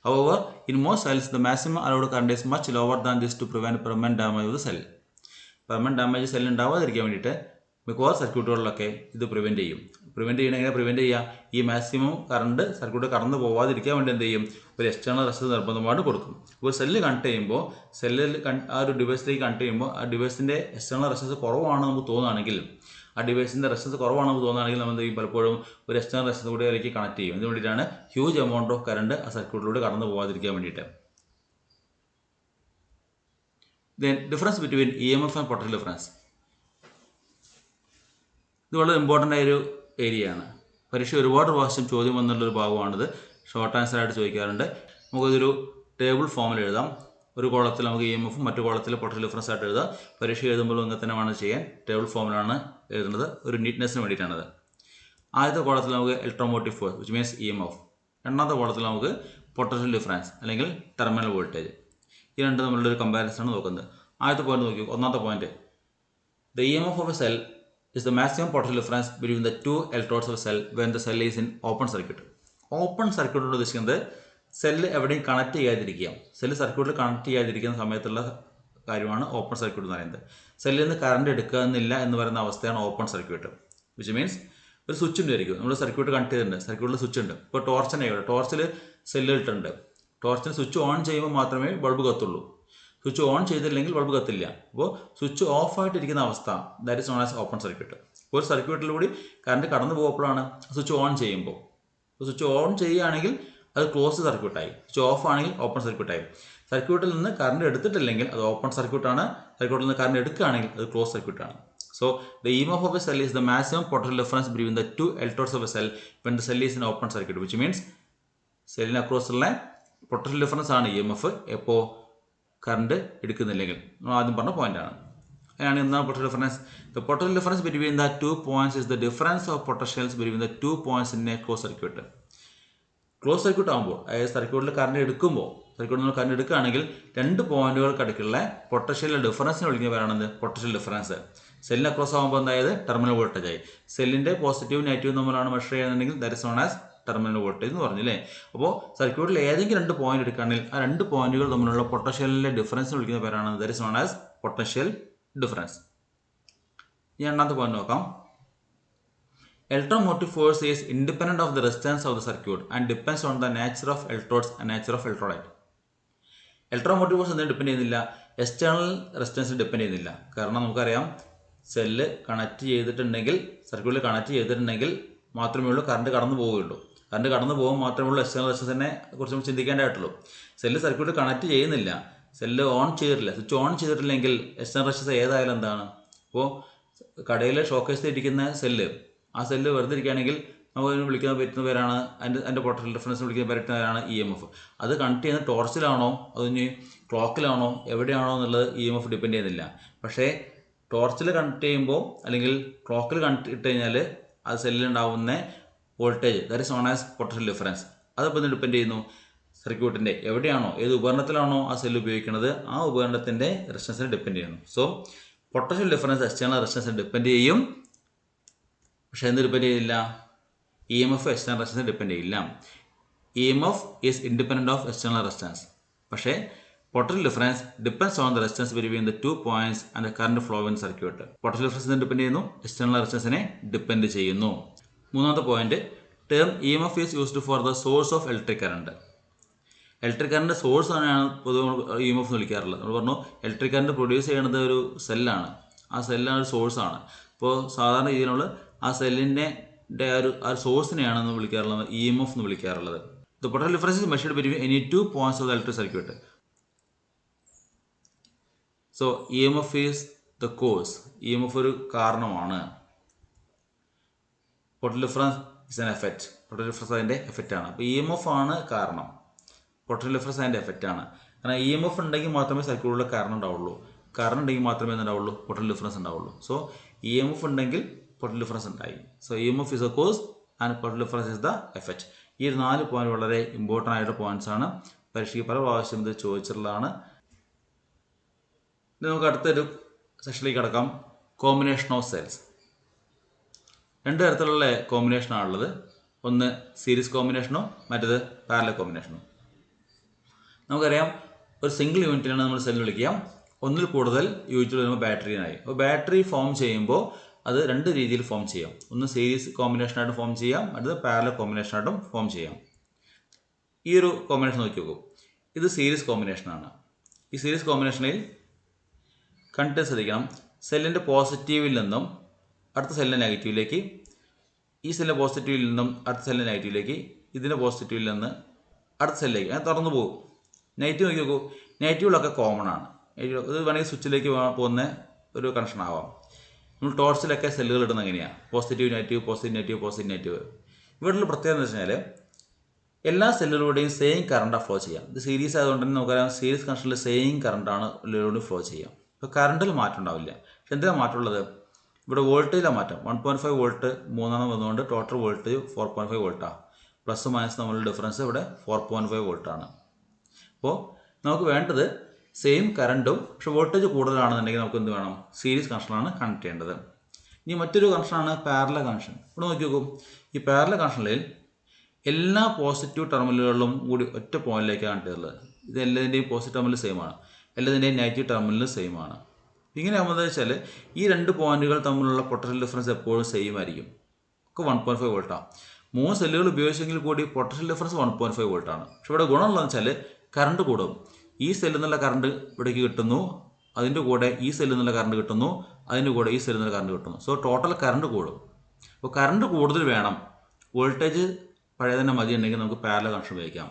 However, in most cells, the maximum allowed current is much lower than this to prevent permanent damage of the cell. Permanent damage സെല്ലിൽ ഉണ്ടാവാതിരിക്കാൻ വേണ്ടിയിട്ട് മിക്കവാറും സർക്യൂട്ടുകളിലൊക്കെ ഇത് പ്രിവെൻറ്റ് ചെയ്യും. എങ്ങനെ പ്രിവെൻറ്റ് ചെയ്യുക, ഈ മാക്സിമം കറണ്ട് സർക്യൂട്ട് കടന്നു പോവാതിരിക്കാൻ വേണ്ടി എന്ത് ചെയ്യും, ഒരു എക്സ്റ്റേണൽ റെസിസ്റ്റൻസ് നിർബന്ധമായിട്ട് കൊടുക്കും. ഒരു സെല്ല് കണക്ട് ചെയ്യുമ്പോൾ ആ ഒരു ഡിവൈസിലേക്ക് കണക്ട് ചെയ്യുമ്പോൾ ആ ഡിവൈസിൻ്റെ എക്സ്റ്റേണൽ റെസിസ്റ്റൻസ് കുറവാണ് നമുക്ക് തോന്നുകയാണെങ്കിൽ, ആ ഡിവൈസിൻ്റെ റെസിസ്റ്റൻസ് കുറവാണ് നമുക്ക് തോന്നുകയാണെങ്കിൽ നമ്മൾ പലപ്പോഴും ഒരു എക്സ്റ്റേണൽ റെസിസ്റ്റൻസ് കൂടി അതിലേക്ക് കണക്ട് ചെയ്യും. ഇതിന് വേണ്ടിയിട്ടാണ് ഹ്യൂജ് എമൗണ്ട് ഓഫ് കറണ്ട് ആ സർക്യൂട്ടിലൂടെ കടന്നു പോകാതിരിക്കാൻ വേണ്ടിയിട്ട്. Then difference between E M F and potential difference. ഇത് വളരെ ഇമ്പോർട്ടൻ്റ് ആയൊരു ഏരിയയാണ്. പരീക്ഷ ഒരുപാട് പ്രാവശ്യം ചോദ്യം വന്നുള്ളൊരു ഭാഗമാണിത്. ഷോർട്ട് ആൻസർ ആയിട്ട് ചോദിക്കാറുണ്ട്. നമുക്കിതൊരു ടേബിൾ ഫോമിൽ എഴുതാം. ഒരു കോളത്തിൽ നമുക്ക് ഇ എം എഫും മറ്റു കോളത്തിൽ പൊട്ടൻഷ്യൽ ഡിഫറൻസ് ആയിട്ട് എഴുതാം. പരീക്ഷ എഴുതുമ്പോൾ ഇങ്ങനെ തന്നെ വേണം ചെയ്യാൻ. ടേബിൾ ഫോമിലാണ് എഴുതുന്നത്, ഒരു നീറ്റ്നെസ്സിന് വേണ്ടിയിട്ടാണത്. ആദ്യത്തെ കോളത്തിൽ നമുക്ക് electromotive force which means E M F. രണ്ടാമത്തെ കോളത്തിൽ നമുക്ക് പൊട്ടൻഷ്യൽ ഡിഫറൻസ് അല്ലെങ്കിൽ ടെർമിനൽ വോൾട്ടേജ്. ഈ രണ്ട് തമ്മിലുള്ള ഒരു കമ്പാരിസൺ ആണ് നോക്കുന്നത്. ആദ്യത്തെ പോയിന്റ് നോക്കി, ഒന്നാമത്തെ point, the E M F of a cell is the maximum potential difference between the two electrodes of a cell when the cell is in open circuit. Open സർക്യൂട്ടിനോട് ഉദ്ദേശിക്കുന്നത് സെല്ല് എവിടെയും കണക്ട് ചെയ്യാതിരിക്കുക. സെല്ല് സർക്യൂട്ടിൽ connect ചെയ്യാതിരിക്കുന്ന സമയത്തുള്ള കാര്യമാണ് open circuit എന്ന് പറയുന്നത്. സെല്ലിൽ നിന്ന് കറണ്ട് എടുക്കുന്നില്ല എന്ന് പറയുന്ന അവസ്ഥയാണ് ഓപ്പൺ സർക്യൂട്ട്. വിച്ച് മീൻസ് ഒരു സ്വിച്ച് ഉണ്ടായിരിക്കും, നമ്മൾ സർക്യൂട്ട് കണക്ട് ചെയ്തിട്ടുണ്ട്, സർക്യൂട്ടിൽ സ്വിച്ച് ഉണ്ട്. ഇപ്പോൾ ടോർച്ചിനെ ടോർച്ചിൽ സെല്ല് ഇട്ടുണ്ട്. ടോർച്ചിന് സ്വിച്ച് ഓൺ ചെയ്യുമ്പോൾ മാത്രമേ ബൾബ് കത്തുള്ളൂ. സ്വിച്ച് ഓൺ ചെയ്തില്ലെങ്കിൽ ബൾബ് കത്തില്ല. അപ്പോൾ സ്വിച്ച് ഓഫ് ആയിട്ടിരിക്കുന്ന അവസ്ഥ that is known as open circuit. ഒരു സർക്യൂട്ടിലൂടെ കറണ്ട് കടന്നു പോകുമ്പോഴാണ് സ്വിച്ച് ഓൺ ചെയ്യുമ്പോൾ. സ്വിച്ച് ഓൺ ചെയ്യുകയാണെങ്കിൽ അത് ക്ലോസ് സർക്യൂട്ടായി, സ്വിച്ച് ഓഫ് ആണെങ്കിൽ ഓപ്പൺ സർക്യൂട്ടായി. സർക്യൂട്ടിൽ നിന്ന് കറണ്ട് എടുത്തിട്ടില്ലെങ്കിൽ അത് ഓപ്പൺ സർക്യൂട്ടാണ്, സർക്യൂട്ടിൽ നിന്ന് കറണ്ട് എടുക്കുകയാണെങ്കിൽ അത് ക്ലോസ് സർക്യൂട്ടാണ്. So the E M F of a cell is the maximum potential difference between the two electrodes of a cell when the cell is in open circuit. Which means സെല്ലിന് അക്രോസുള്ള potential difference ആണ് E M F എപ്പോൾ current എടുക്കുന്നില്ലെങ്കിൽ. നമ്മൾ ആദ്യം പറഞ്ഞ പോയിന്റാണ്. അതിനാണ് എന്താണ് potential difference. The potential difference between the two points is the difference of potentials between the two points in a close circuit. Close circuit ആകുമ്പോൾ, അതായത് സർക്യൂട്ടിൽ കറണ്ട് എടുക്കുമ്പോൾ, സർക്യൂട്ടിൽ നിന്ന് കറണ്ട് എടുക്കുകയാണെങ്കിൽ രണ്ട് പോയിന്റുകൾക്കിടയ്ക്കുള്ള പൊട്ടൻഷ്യൽ ഡിഫറൻസിനെ വിളിക്കുന്ന പേരാണെന്ന് പൊട്ടൻഷ്യൽ ഡിഫറൻസ്. സെല്ലിന് അക്രോസ് ആകുമ്പോൾ എന്തായത് ടെർമിനൽ വോൾട്ടേജ് ആയി. സെല്ലിൻ്റെ പോസിറ്റീവ് നെഗറ്റീവ് തമ്മിലാണ് മെഷർ ചെയ്യുന്നുണ്ടെങ്കിൽ that is known as terminal voltage എന്ന് പറഞ്ഞില്ലേ. അപ്പോൾ സർക്യൂട്ടിൽ ഏതെങ്കിലും രണ്ട് പോയിന്റ് എടുക്കുകയാണെങ്കിൽ ആ രണ്ട് പോയിന്റുകൾ തമ്മിലുള്ള പൊട്ടൻഷ്യലിലെ ഡിഫറൻസ് വിളിക്കുന്ന പേരാണ് that is known as potential difference. ഈ രണ്ടാമത്തെ പോയിന്റ് നോക്കാം. Electromotive force is independent of the resistance of the circuit and depends on the nature of electrodes and nature of electrolyte. Electromotive force എന്തിനും depend ചെയ്യുന്നില്ല, external റെസിസ്റ്റൻസിന് depend ചെയ്യുന്നില്ല. കാരണം നമുക്കറിയാം cell connect ചെയ്തിട്ടുണ്ടെങ്കിൽ, സർക്യൂട്ടിൽ കണക്ട് ചെയ്തിട്ടുണ്ടെങ്കിൽ മാത്രമേ ഉള്ളൂ കറണ്ട് കടന്നു പോവുകയുള്ളൂ. കറണ്ട് കടന്നു പോകുമ്പോൾ മാത്രമേ ഉള്ളൂ എക്സ്റ്റേണൽ റെസിസ്റ്റൻസിനെ കുറിച്ച് നമുക്ക് ചിന്തിക്കേണ്ടതായിട്ടുള്ളൂ. സെല്ല് സർക്യൂട്ടിൽ കണക്ട് ചെയ്യുന്നില്ല, സെല്ല് ഓൺ ചെയ്തിട്ടില്ല, സ്വിച്ച് ഓൺ ചെയ്തിട്ടില്ലെങ്കിൽ എക്സ്റ്റേണൽ റെസിസ്റ്റൻസ് ഏതായാലും എന്താണ്. ഇപ്പോൾ കടയിൽ ഷോക്കേസിൽ ഇരിക്കുന്ന സെല്ല്, ആ സെല്ല് വെറുതെ ഇരിക്കുകയാണെങ്കിൽ നമുക്ക് വിളിക്കാൻ പറ്റുന്ന പേരാണ് അതിൻ്റെ പൊട്ടൻഷ്യൽ ഡിഫറൻസ് വിളിക്കുന്ന പേരാണ് ഇ എം എഫ്. അത് കണക്ട് ചെയ്യുന്ന ടോർച്ചിലാണോ അതിന് ക്ലോക്കിലാണോ എവിടെയാണോ എന്നുള്ളത് ഇ എം എഫ് ഡിപ്പെൻഡ് ചെയ്യുന്നില്ല. പക്ഷേ ടോർച്ചിൽ കണക്ട് ചെയ്യുമ്പോൾ അല്ലെങ്കിൽ ക്ലോക്കിൽ കണക്ട് ഇട്ട് കഴിഞ്ഞാൽ അത് സെല്ലിലുണ്ടാവുന്ന voltage that is known as potential difference. അതിപ്പോൾ ഡിപ്പെൻഡ് ചെയ്യുന്നു സർക്യൂട്ടിൻ്റെ എവിടെയാണോ, ഏത് ഉപകരണത്തിലാണോ ആ സെല്ല് ഉപയോഗിക്കുന്നത് ആ ഉപകരണത്തിൻ്റെ റെസിസ്റ്റൻസിനെ ഡിപ്പെൻഡ് ചെയ്യുന്നു. സോ പൊട്ടൻഷ്യൽ ഡിഫറൻസ് എക്സ്റ്റേണൽ റെസിസ്റ്റൻസിനെ ഡിപ്പെൻഡ് ചെയ്യും. പക്ഷേ എന്ത് ഡിപ്പെൻഡ് ചെയ്യില്ല, E M F external resistance depend ചെയ്യില്ല. E M F is independent of external resistance. പക്ഷേ Potential difference depends on the resistance between the 2 points and the current flow in circuit. Potential difference depend ചെയ്യുന്നു, external റെസിസ്റ്റൻസിനെ depend ചെയ്യുന്നു. മൂന്നാമത്തെ point, term E M F is used for the source of electric current. Electric current source തന്നെയാണ് പൊതുവെ E M F എന്ന് വിളിക്കാറുള്ളത്. നമ്മൾ പറഞ്ഞു electric current produce ചെയ്യുന്നത് ഒരു സെല്ലാണ്, ആ സെല്ലാണ് ഒരു സോഴ്സാണ്. അപ്പോൾ സാധാരണ രീതിയിൽ നമ്മൾ ആ സെല്ലിൻ്റെ ആ സോഴ്സിനെയാണ് നമ്മൾ വിളിക്കാറുള്ളത് ഇ എം എഫ് എന്ന് വിളിക്കാറുള്ളത്. The potential difference is measured between any 2 points of the electric circuit. So E M F is the cause. E M F ഒരു കാരണമാണ്. Potential difference is an effect. Potential difference അതിൻ്റെ എഫക്റ്റാണ്. അപ്പോൾ E M F ആണ് കാരണം, potential difference അതിൻ്റെ എഫക്റ്റാണ്. കാരണം E M F ഉണ്ടെങ്കിൽ മാത്രമേ സർക്യൂട്ടിലുള്ള കറണ്ട് ഉണ്ടാവുള്ളൂ, കറണ്ട് ഉണ്ടെങ്കിൽ മാത്രമേ ഉണ്ടാവുള്ളൂ പൊട്ടൻഷ്യൽ ഡിഫറൻസ് ഉണ്ടാവുള്ളൂ. സോ ഇ എം എഫ് ഉണ്ടെങ്കിൽ പൊട്ടൻഷ്യൽ ഡിഫറൻസ് ഉണ്ടായി. So E M F is A cause and potential difference is the effect. ഈ 4 പോയിന്റ് വളരെ ഇമ്പോർട്ടൻ്റ് ആയിട്ട് പോയിന്റ്സ് ആണ്. പരീക്ഷയ്ക്ക് പല പ്രാവശ്യം ഇത് ചോദിച്ചിട്ടുള്ളതാണ്. ഇനി നമുക്ക് അടുത്തൊരു സെക്ഷനിലേക്ക് കിടക്കാം. Combination of cells. 2 തരത്തിലുള്ള കോമ്പിനേഷനാണുള്ളത്. ഒന്ന് സീരീസ് കോമ്പിനേഷനും മറ്റേത് പാരലൽ കോമ്പിനേഷനും. നമുക്കറിയാം ഒരു സിംഗിൾ യൂണിറ്റിനാണ് നമ്മൾ സെൽ വിളിക്കുക. ഒന്നിൽ കൂടുതൽ യൂണിറ്റ് വരുമ്പോൾ ബാറ്ററിയായി. അപ്പോൾ ബാറ്ററി ഫോം ചെയ്യുമ്പോൾ അത് 2 രീതിയിൽ ഫോം ചെയ്യാം. ഒന്ന് സീരീസ് കോമ്പിനേഷനായിട്ട് ഫോം ചെയ്യാം, അടുത്ത് പാരലൽ കോമ്പിനേഷനായിട്ടും ഫോം ചെയ്യാം. ഈ ഒരു കോമ്പിനേഷൻ നോക്കി നോക്കൂ. ഇത് സീരീസ് കോമ്പിനേഷനാണ്. ഈ സീരീസ് കോമ്പിനേഷനിൽ കണ്ടിട്ട് ശ്രദ്ധിക്കണം, സെല്ലിൻ്റെ പോസിറ്റീവിൽ നിന്നും അടുത്ത സെല്ലിൻ്റെ നെഗറ്റീവിലേക്ക്, ഈ സെല്ലിൻ്റെ പോസിറ്റീവിൽ നിന്നും അടുത്ത സെല്ലിൻ്റെ നെഗറ്റീവിലേക്ക്, ഇതിൻ്റെ പോസിറ്റീവിൽ നിന്ന് അടുത്ത സെല്ലിലേക്ക് അങ്ങനെ തുറന്നു പോകും. നെഗറ്റീവ് നോക്കി നോക്കൂ. നെഗറ്റീവുകളൊക്കെ കോമൺ ആണ്. ഇത് വേണമെങ്കിൽ സ്വിച്ചിലേക്ക് പോകുന്ന ഒരു കണക്ഷൻ ആവാം. നമ്മൾ ടോർച്ചിലൊക്കെ സെല്ലുകൾ ഇടുന്നത് എങ്ങനെയാണ്? Positive negative, positive negative, positive negative. ഇവിടെയുള്ള പ്രത്യേകത എന്ന് വെച്ച് കഴിഞ്ഞാൽ എല്ലാ സെല്ലുകളുടെയും സെയിം കറണ്ടാണ് ഫ്ലോ ചെയ്യാം. ഇത് സീരീസ് ആയതുകൊണ്ട് തന്നെ നമുക്കറിയാം സീരീസ് കണക്ഷനിൽ സെയിം കറണ്ടാണ് ഉള്ളിലൂടെ ഫ്ലോ ചെയ്യാം. ഇപ്പോൾ കറണ്ടിൽ മാറ്റം ഉണ്ടാവില്ല. പക്ഷെ എന്തിനാണ് മാറ്റമുള്ളത്? ഇവിടെ വോൾട്ടേജിലാണ് മാറ്റം. 1.5 വോൾട്ട് 3 വന്നുകൊണ്ട് ടോട്ടൽ വോൾട്ടേജ് 4.5 വോൾട്ടാണ്. പ്ലസ് മൈനസ് തമ്മിലുള്ള ഡിഫറൻസ് ഇവിടെ 4.5 വോൾട്ടാണ്. അപ്പോൾ നമുക്ക് വേണ്ടത് സെയിം കറണ്ടും പക്ഷെ വോൾട്ടേജ് കൂടുതലാണെന്നുണ്ടെങ്കിൽ നമുക്ക് എന്ത് വേണം? സീരീസ് കണക്ഷനാണ് കണക്ട് ചെയ്യേണ്ടത്. ഇനി മറ്റൊരു കണക്ഷനാണ് പാരലൽ കണക്ഷൻ. ഇവിടെ നോക്കി നോക്കും. ഈ പാരലൽ കണക്ഷനിൽ എല്ലാ പോസിറ്റീവ് ടെർമിനലുകളിലും കൂടി ഒറ്റ പോയിന്റിലേക്ക് കണക്ട് ചെയ്തിട്ടുള്ളത്. ഇത് എല്ലാതിൻ്റെയും പോസിറ്റീവ് ടെർമിനൽ സെയിം ആണ്, എല്ലാതിൻ്റെയും നെഗറ്റീവ് ടെർമിനൽ സെയിം ആണ്. ഇങ്ങനെ ആകുമ്പോൾ വെച്ചാൽ ഈ 2 പോയിന്റുകൾ തമ്മിലുള്ള പൊട്ടൻഷ്യൽ ഡിഫറൻസ് എപ്പോഴും സെയിം ആയിരിക്കും. ഒക്കെ 1.5 വോൾട്ടാണ്. 3 സെല്ലുകൾ ഉപയോഗിച്ചെങ്കിൽ കൂടി പൊട്ടൻഷ്യൽ ഡിഫറൻസ് 1.5 വോൾട്ടാണ്. പക്ഷെ ഇവിടെ ഗുണമുള്ളതെന്ന് വെച്ചാൽ കറണ്ട് കൂടും. ഈ സെല്ലിൽ നിന്നുള്ള കറണ്ട് ഇവിടേക്ക് കിട്ടുന്നു, അതിൻ്റെ കൂടെ ഈ സെല്ലിൽ നിന്നുള്ള കറണ്ട് കിട്ടുന്നു, അതിൻ്റെ കൂടെ ഈ സെല്ലിൽ നിന്നുള്ള കറണ്ട് കിട്ടുന്നു. സോ ടോട്ടൽ കറണ്ട് കൂടും. അപ്പോൾ കറണ്ട് കൂടുതൽ വേണം, വോൾട്ടേജ് പഴയ തന്നെ മതി ഉണ്ടെങ്കിൽ നമുക്ക് പാരലൽ കണക്ഷൻ ഉപയോഗിക്കാം.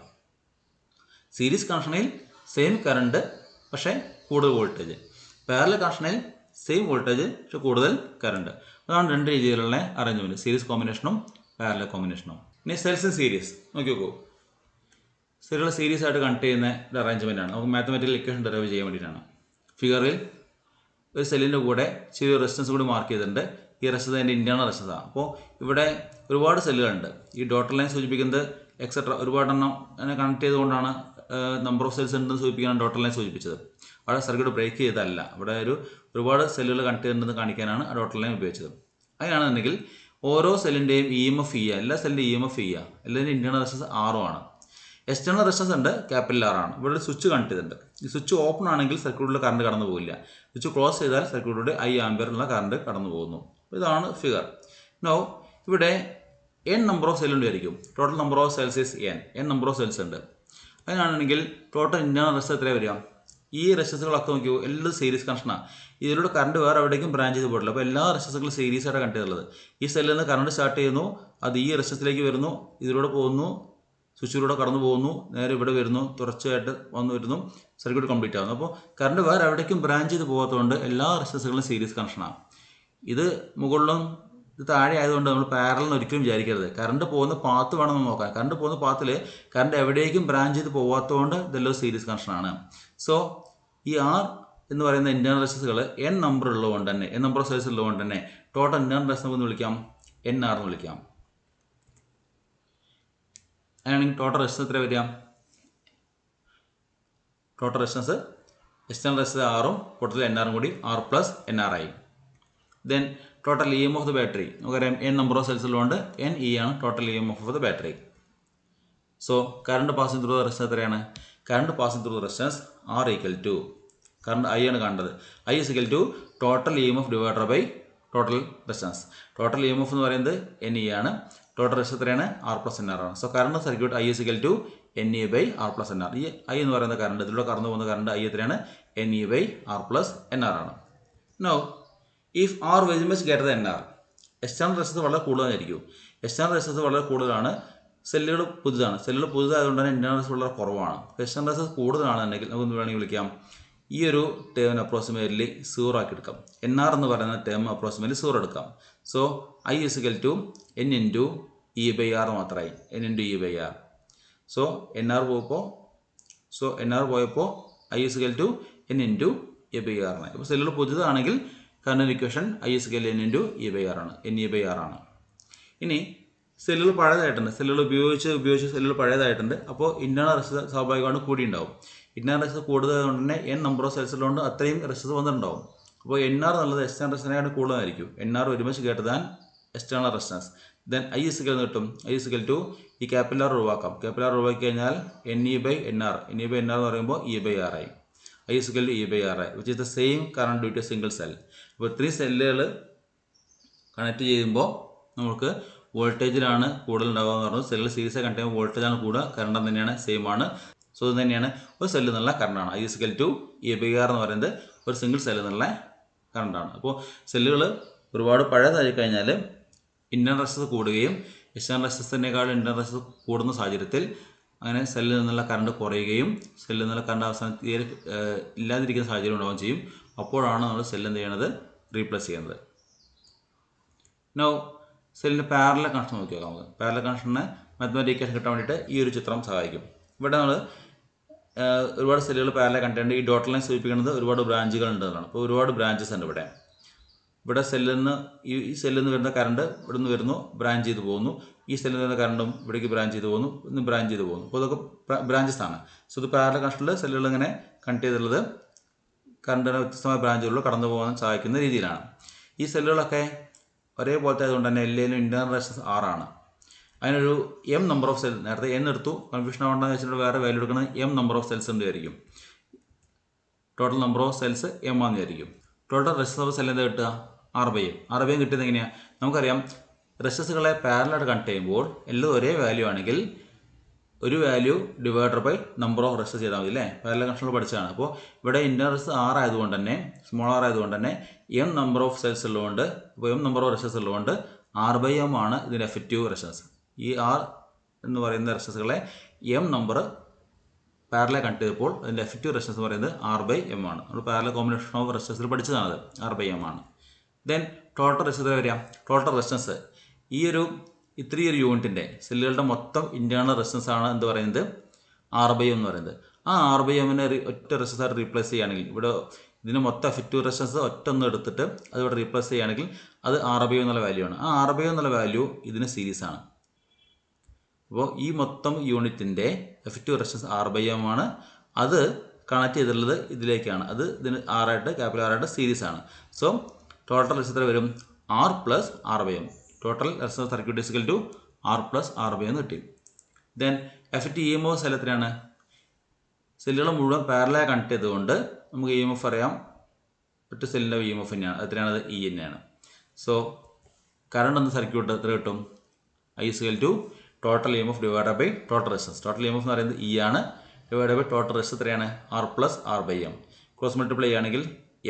സീരീസ് കണക്ഷനിൽ സെയിം കറണ്ട് പക്ഷേ കൂടുതൽ വോൾട്ടേജ്. പാരലൽ കണക്ഷനിൽ സെയിം വോൾട്ടേജ് പക്ഷെ കൂടുതൽ കറണ്ട്. അതാണ് 2 രീതിയിലുള്ള അറേഞ്ച്മെൻറ്റ്, സീരീസ് കോമ്പിനേഷനും പാരലൽ കോമ്പിനേഷനും. ഇനി സെൽസ് ഇൻ സീരീസ് നോക്കി നോക്കൂ. സെല്ലുകൾ സീരീസ് ആയിട്ട് കണക്ട് ചെയ്യുന്ന ഒരു അറേഞ്ച്മെൻറ്റാണ്. നമുക്ക് മാത്തമാറ്റിക്കൽ ഇക്വേഷൻ ഡെറൈവ് ചെയ്യാൻ വേണ്ടിയിട്ടാണ്. ഫിഗറിൽ ഒരു സെല്ലിൻ്റെ കൂടെ ചെറിയ റെസിസ്റ്റൻസ് കൂടി മാർക്ക് ചെയ്തിട്ടുണ്ട്. ഈ റെസിസ്റ്റൻസ് അതിൻ്റെ ഇൻറ്റേർണൽ റെസിസ്റ്റൻസാണ്. അപ്പോൾ ഇവിടെ ഒരുപാട് സെല്ലുകളുണ്ട്. ഈ ഡോട്ടർ ലൈൻ സൂചിപ്പിക്കുന്നത് എക്സെട്ര ഒരുപാടെണ്ണം അതിനെ കണക്ട് ചെയ്തുകൊണ്ടാണ് നമ്പർ ഓഫ് സെൽസ് ഉണ്ടെന്ന് സൂചിപ്പിക്കാനാണ് ഡോട്ടർ ലൈൻ സൂചിപ്പിച്ചത്. അവിടെ സർക്യൂട്ട് ബ്രേക്ക് ചെയ്തതല്ല, ഇവിടെ ഒരുപാട് സെല്ലുകൾ കണക്ട് ചെയ്തിട്ടുണ്ടെന്ന് കാണിക്കാനാണ് ആ ഡോട്ടർ ലൈൻ ഉപയോഗിച്ചത്. അങ്ങനെയാണെന്നുണ്ടെങ്കിൽ ഓരോ സെല്ലിൻ്റെയും ഇ എം എഫ് ചെയ്യുക, എല്ലാ സെല്ലിൻ്റെയും ഇ എം എഫ് ചെയ്യുക, എല്ലാത്തിൻ്റെയും ഇൻറ്റേർണൽ റെസിസ്റ്റൻസ് R ആണ്. എക്സ്റ്റേണൽ റെസിസ്റ്റൻസ് ഉണ്ട്, ക്യാപിറ്റൽ R ആണ്. ഇവിടെ ഒരു സ്വിച്ച് കണക്ട് ചെയ്തിട്ടുണ്ട്. ഈ സ്വിച്ച് ഓപ്പൺ ആണെങ്കിൽ സർക്യൂട്ടിലെ കറണ്ട് കടന്നു പോകില്ല. സ്വിച്ച് ക്ലോസ് ചെയ്താൽ സർക്യൂട്ടിലൂടെ I ആംപിയറിലുള്ള കറണ്ട് കടന്നു പോകുന്നു. ഇതാണ് ഫിഗർ. നോ ഇവിടെ n നമ്പർ ഓഫ് സെല്ലുണ്ട് ആയിരിക്കും. Total number of cells is n number of cells ഉണ്ട്. അങ്ങനെയാണെങ്കിൽ ടോട്ടൽ ഇൻറ്റേർണൽ റെസിസ്റ്റൻസ് എത്രയാണ് വരിക? ഈ റെസിസ്റ്റൻസുകളൊക്കെ നോക്കിയോ, എല്ലാം സീരീസ് കണക്ഷനാണ്. ഇതിലൂടെ കറണ്ട് വേറെ എവിടേക്കും ബ്രാഞ്ച് ചെയ്ത് പോയിട്ടില്ല. അപ്പോൾ എല്ലാ റെസിസ്റ്റൻസുകളും സീരീസ് ആയിട്ട് കണക്ട് ചെയ്തിട്ടുള്ളത്. ഈ സെല്ലിൽ നിന്ന് കറണ്ട് സ്റ്റാർട്ട് ചെയ്യുന്നു, അത് ഈ റെസിസ്റ്റൻസിലേക്ക് വരുന്നു, ഇതിലൂടെ പോകുന്നു, സ്വിച്ചിലൂടെ കടന്നു പോകുന്നു, നേരെ ഇവിടെ വരുന്നു, തുടർച്ചയായിട്ട് വരുന്നു, സർക്യൂട്ട് കംപ്ലീറ്റ് ആകുന്നു. അപ്പോൾ കറണ്ട് വേറെ എവിടേക്കും ബ്രാഞ്ച് ചെയ്ത് പോകാത്തതുകൊണ്ട് എല്ലാ റെസിസ്റ്റൻസുകളും സീരീസ് കണക്ഷനാണ്. ഇത് മുകളിലും ഇത് താഴെ ആയതുകൊണ്ട് നമ്മൾ പാരലൽ ഒരിക്കലും വിചാരിക്കരുത്. കറണ്ട് പോകുന്ന പാത്ത് വേണം നമ്മൾ നോക്കാൻ. കറണ്ട് പോകുന്ന പാത്തിൽ കറണ്ട് എവിടേക്കും ബ്രാഞ്ച് ചെയ്ത് പോകാത്തതുകൊണ്ട് ഇതെല്ലാം സീരീസ് കണക്ഷനാണ്. സോ ഈ R എന്ന് പറയുന്ന ഇൻറ്റേർണൽ റെസിസ്റ്റൻസുകൾ n നമ്പർ ഉള്ളതുകൊണ്ട് തന്നെ, n നമ്പർ ഓഫ് സെൽസ് ഉള്ളതുകൊണ്ട് തന്നെ ടോട്ടൽ ഇൻറ്റേർണൽ റെസിസ്റ്റൻസ് എന്ന് വിളിക്കാം, NR എന്ന് വിളിക്കാം. അങ്ങനെയാണെങ്കിൽ ടോട്ടൽ റെസിസ്റ്റൻസ് എത്ര വരിക? Total resistance external resistance R ഉം ടോട്ടൽ NR കൂടി R പ്ലസ് NR ആയി. Then total E M of the battery നമുക്കറിയാം, n നമ്പർ ഓഫ് സെൽസ് ഉള്ളതുകൊണ്ട് NE ആണ് total E M of the battery. So current passing through the resistance എത്രയാണ്? Current passing through resistance R equal to current I ആണ് കാണേണ്ടത്. I is equal to total E M F divided by total resistance. Total E M F എന്ന് പറയുന്നത് N E ആണ്. Total resistance എത്രയാണ്? R plus N R ആണ്. So current circuit I is equal to N E by R plus N R. ഈ I എന്ന് പറയുന്ന current ഇതിലൂടെ കടന്നു പോകുന്ന കറണ്ട് ഐ എത്രയാണ്? N E by R plus N R ആണ്. Now if R very much greater than N R, external resistance വളരെ കൂടുതലായിരിക്കും. എക്സ്റ്റേണൽ റെസിസ്റ്റൻസ് വളരെ കൂടുതലാണ്. സെല്ലുകൾ പുതുതാണ്. സെല്ലുകൾ പുതുതായതുകൊണ്ട് തന്നെ ഇന്റേണൽ റെസിസ്റ്റൻസ് വളരെ കുറവാണ്. എക്സ്റ്റേണൽ റെസിസ്റ്റൻസ് കൂടുതലാണെന്നുണ്ടെങ്കിൽ നമുക്ക് വേണമെങ്കിൽ വിളിക്കാം ഈ ഒരു ടേമിന് അപ്രോക്സിമേറ്റ്ലി 0 ആക്കി എടുക്കാം. എൻ ആർ എന്ന് പറയുന്ന ടേം അപ്രോക്സിമേറ്റ്ലി 0 എടുക്കാം. So I is equal to N into E by R മാത്രമായി. N into E by R. So N R പോയപ്പോൾ I is equal to N into E by R ആണ്. ഇപ്പോൾ സെല്ലുകൾ പുതുതാണെങ്കിൽ current equation I is equal N into E by R ആണ്. N E by R ആണ്. ഇനി സെല്ലുകൾ പഴയതായിട്ടുണ്ട്. സെല്ലുകൾ ഉപയോഗിച്ച് സെല്ലുകൾ പഴയതായിട്ടുണ്ട്. അപ്പോൾ ഇന്റേണൽ റെസിസ്റ്റൻസ് സ്വാഭാവികമാണ് കൂടിയുണ്ടാവും. ഇന്റേണൽ റെസിസ്റ്റൻസ് കൂടുതലായതുകൊണ്ട് തന്നെ എൻ നമ്പർ ഓഫ് സെൽസ് ഉള്ളതുകൊണ്ട് അത്രയും റെസിസ്റ്റൻസ് വന്നിട്ടുണ്ടാവും. അപ്പോൾ എൻ ആർ എന്നുള്ളത് എക്സ്റ്റേണൽ റെസിസ്റ്റൻസിനെക്കാളും കൂടുതലായിരിക്കും. എൻ ആർ ഒരുമിച്ച് greater than external resistance. Then I is equal കിട്ടും. ഐ ഇസ് ഈക്വൽ ടു ഈ ക്യാപിറ്റൽ ഒഴിവാക്കാം. ക്യാപിറ്റൽ ഒഴിവാക്കി കഴിഞ്ഞാൽ N E by N R. N E by N R എന്ന് പറയുമ്പോൾ ഇ ബൈ ആർ ആയി. I is equal to E by R ആയി, which is the same current due to single cell. അപ്പോൾ ഇത്രയും സെല്ലുകൾ കണക്ട് ചെയ്യുമ്പോൾ നമുക്ക് വോൾട്ടേജിലാണ് കൂടുതൽ ഉണ്ടാവുക എന്ന് പറഞ്ഞു. സെല്ല് സീരീസ് കണക്ട് ചെയ്യുമ്പോൾ വോൾട്ടേജാണ് കൂടുക. കറണ്ട് തന്നെയാണ്, സെയിം ആണ്. സോ ഇത് തന്നെയാണ് ഒരു സെല്ലിൽ നിന്നുള്ള കറണ്ടാണ്. I is equal to E by R എന്ന് പറയുന്നത് ഒരു സിംഗിൾ സെല്ലിൽ നിന്നുള്ള കറണ്ടാണ്. അപ്പോൾ സെല്ലുകൾ ഒരുപാട് പഴയതായി കഴിഞ്ഞാൽ ഇന്റേണൽ റെസിസ്റ്റൻസ് കൂടുകയും എക്സ്റ്റേണൽ റെസിസ്റ്റൻസിനേക്കാളും ഇന്റേണൽ റെസിസ്റ്റൻസ് കൂടുന്ന സാഹചര്യത്തിൽ അങ്ങനെ സെല്ലിൽ നിന്നുള്ള കറണ്ട് കുറയുകയും സെല്ലിൽ നിന്നുള്ള കറണ്ട് അവസാനത്തിൽ ഇല്ലാതിരിക്കുന്ന സാഹചര്യം ഉണ്ടാവുകയും ചെയ്യും. അപ്പോഴാണ് നമ്മൾ സെല്ല് എന്ത് ചെയ്യണത്? റീപ്ലേസ് ചെയ്യുന്നത്. നോ സെല്ലിൻ്റെ പാരലൽ കണക്ഷൻ നോക്കി നോക്കാം. നമുക്ക് പാരലൽ കണക്ഷന് മാത്തമാറ്റിക്കൽ ഇക്വേഷൻ കിട്ടാൻ വേണ്ടിയിട്ട് ഈ ഒരു ചിത്രം സഹായിക്കും. ഇവിടെ നമ്മൾ ഒരുപാട് സെല്ലുകൾ പാരലൽ കണക്ട് ചെയ്യുന്നുണ്ട്. ഈ ഡോട്ട് ലൈൻ സൂചിപ്പിക്കുന്നത് ഒരുപാട് ബ്രാഞ്ചുകൾ ഉണ്ട് എന്നാണ്. അപ്പോൾ ഒരുപാട് ബ്രാഞ്ചസ് ഉണ്ട് ഇവിടെ. സെല്ലിൽ നിന്ന് ഈ സെല്ലിൽ നിന്ന് വരുന്ന കറണ്ട് ഇവിടെ നിന്ന് വരുന്നു, ബ്രാഞ്ച് ചെയ്ത് പോകുന്നു. ഈ സെല്ലിൽ നിന്ന് വരുന്ന കറണ്ടും ഇവിടേക്ക് ബ്രാഞ്ച് ചെയ്ത് പോകുന്നു, ഇന്ന് ബ്രാഞ്ച് ചെയ്ത് പോകുന്നു. അപ്പോൾ ഇതൊക്കെ ബ്രാഞ്ചസ് ആണ്. സോ ഇത് പാരലൽ കണക്ഷനിൽ സെല്ലുകൾ ഇങ്ങനെ കണക്ട് ചെയ്തിട്ടുള്ളത് കറണ്ടിന് വ്യത്യസ്തമായ ബ്രാഞ്ചുകളിൽ കടന്നു പോകാൻ സഹായിക്കുന്ന രീതിയിലാണ്. ഈ സെല്ലുകളൊക്കെ ഒരേപോലത്തെ ആയതുകൊണ്ട് തന്നെ എല്ലാവരും ഇന്റേണൽ റെസിസ്റ്റൻസ് ആറാണ്. അതിനൊരു എം നമ്പർ ഓഫ് സെൽസ്, നേരത്തെ എൻ എടുത്തു, കൺഫ്യൂഷൻ ആവേണ്ടെന്ന് വെച്ചിട്ട് വേറെ വാല്യൂ എടുക്കുന്നത് എം നമ്പർ ഓഫ് സെൽസ് എന്തായിരിക്കും? Total number of cells M ആണെന്ന് വിചാരിക്കും. ടോട്ടൽ റെസിസ്റ്റൻസ് ഓഫ് സെൽ എന്താ കിട്ടുക? R by M. R by M കിട്ടിയത് എങ്ങനെയാണ്? നമുക്കറിയാം റെസിസ്റ്റൻസുകളെ പാരലൽ കണക്ട് ചെയ്യുമ്പോൾ എല്ലാം ഒരേ വാല്യൂ ആണെങ്കിൽ ഒരു value divider by number of resistance ചെയ്താൽ മതി അല്ലേ? പാരലൽ കണക്ഷനിൽ പഠിച്ചതാണ്. അപ്പോൾ ഇവിടെ ഇന്റേണൽ റെസിസ്റ്റൻസ് ആർ ആയതുകൊണ്ട് തന്നെ, സ്മോൾ ആർ ആയതുകൊണ്ട് തന്നെ എം നമ്പർ ഓഫ് സെൽസ് ഉള്ളതുകൊണ്ട്, ഇപ്പോൾ എം നമ്പർ ഓഫ് റെസിസ്റ്റൻസ് ഉള്ളതുകൊണ്ട് ആർ ബൈ എം ആണ് ഇതിൻ്റെ എഫക്റ്റീവ് റെസിസ്റ്റൻസ്. ഈ ആർ എന്ന് പറയുന്ന റെസിസ്റ്റൻസുകളെ എം നമ്പർ പാരലൽ കണക്ട് ചെയ്തപ്പോൾ അതിൻ്റെ എഫക്റ്റീവ് റെസിസ്റ്റൻസ് എന്ന് പറയുന്നത് ആർ ബൈ എം ആണ്. നമ്മൾ പാരലൽ കോമ്പിനേഷൻ ഓഫ് റെസിസ്റ്റൻസിൽ പഠിച്ചതാണത്. ആർ ബൈ എം ആണ്. ദെൻ ടോട്ടൽ റെസിസ്റ്റൻസ് വരിക. ടോട്ടൽ റെസിസ്റ്റൻസ് ഇത്രയൊരു യൂണിറ്റിൻ്റെ സെല്ലുകളുടെ മൊത്തം ഇന്റേണൽ റെസിസ്റ്റൻസ് ആണ് എന്ത് പറയുന്നത്? ആർ ബൈ എം എന്ന് പറയുന്നത്. ആ ആർ ബൈ എമ്മിനെ ഒറ്റ റെസിസ്റ്റൻസ് റീപ്ലേസ് ചെയ്യുകയാണെങ്കിൽ, ഇവിടെ ഇതിന് മൊത്തം എഫക്റ്റീവ് റെസിസ്റ്റൻസ് ഒറ്റൊന്ന് എടുത്തിട്ട് അത് ഇവിടെ റീപ്ലേസ് ചെയ്യുകയാണെങ്കിൽ അത് ആർ ബൈ എം എന്നുള്ള വാല്യൂ ആണ്. ആ ആർ ബൈ എം എന്നുള്ള വാല്യൂ ഇതിന് സീരീസ് ആണ്. അപ്പോൾ ഈ മൊത്തം യൂണിറ്റിൻ്റെ effective resistance R by M ആണ്. അത് കണക്ട് ചെയ്തിട്ടുള്ളത് ഇതിലേക്കാണ്. അത് ഇതിന് ആറായിട്ട്, ക്യാപിറ്റൽ ആറായിട്ട് സീരീസ് ആണ്. സോ ടോട്ടൽ റെസിസ്റ്റൻസ് വരും R plus R by M. Total resistance circuit equal to R plus R by M കിട്ടി. Then effect E M F cell എത്രയാണ്? സെല്ലുകൾ മുഴുവൻ പാരലൽ കണക്ട് ചെയ്തുകൊണ്ട് നമുക്ക് ഇ എം എഫ് അറിയാം. ഒറ്റ സെല്ലിൻ്റെ ഇ എം എഫ് തന്നെയാണ്. എത്രയാണ്? അത് ഇ തന്നെയാണ്. സോ കറണ്ട് എന്ന സർക്യൂട്ട് എത്ര കിട്ടും? I equal to total E M F divided by total resistance. Total E M F എന്ന് പറയുന്നത് ഇ ആണ്. ഡിവൈഡഡ് ബൈ ടോട്ടൽ റെസിസ്റ്റൻസ് എത്രയാണ്? R plus R by M. Cross multiply ചെയ്യുകയാണെങ്കിൽ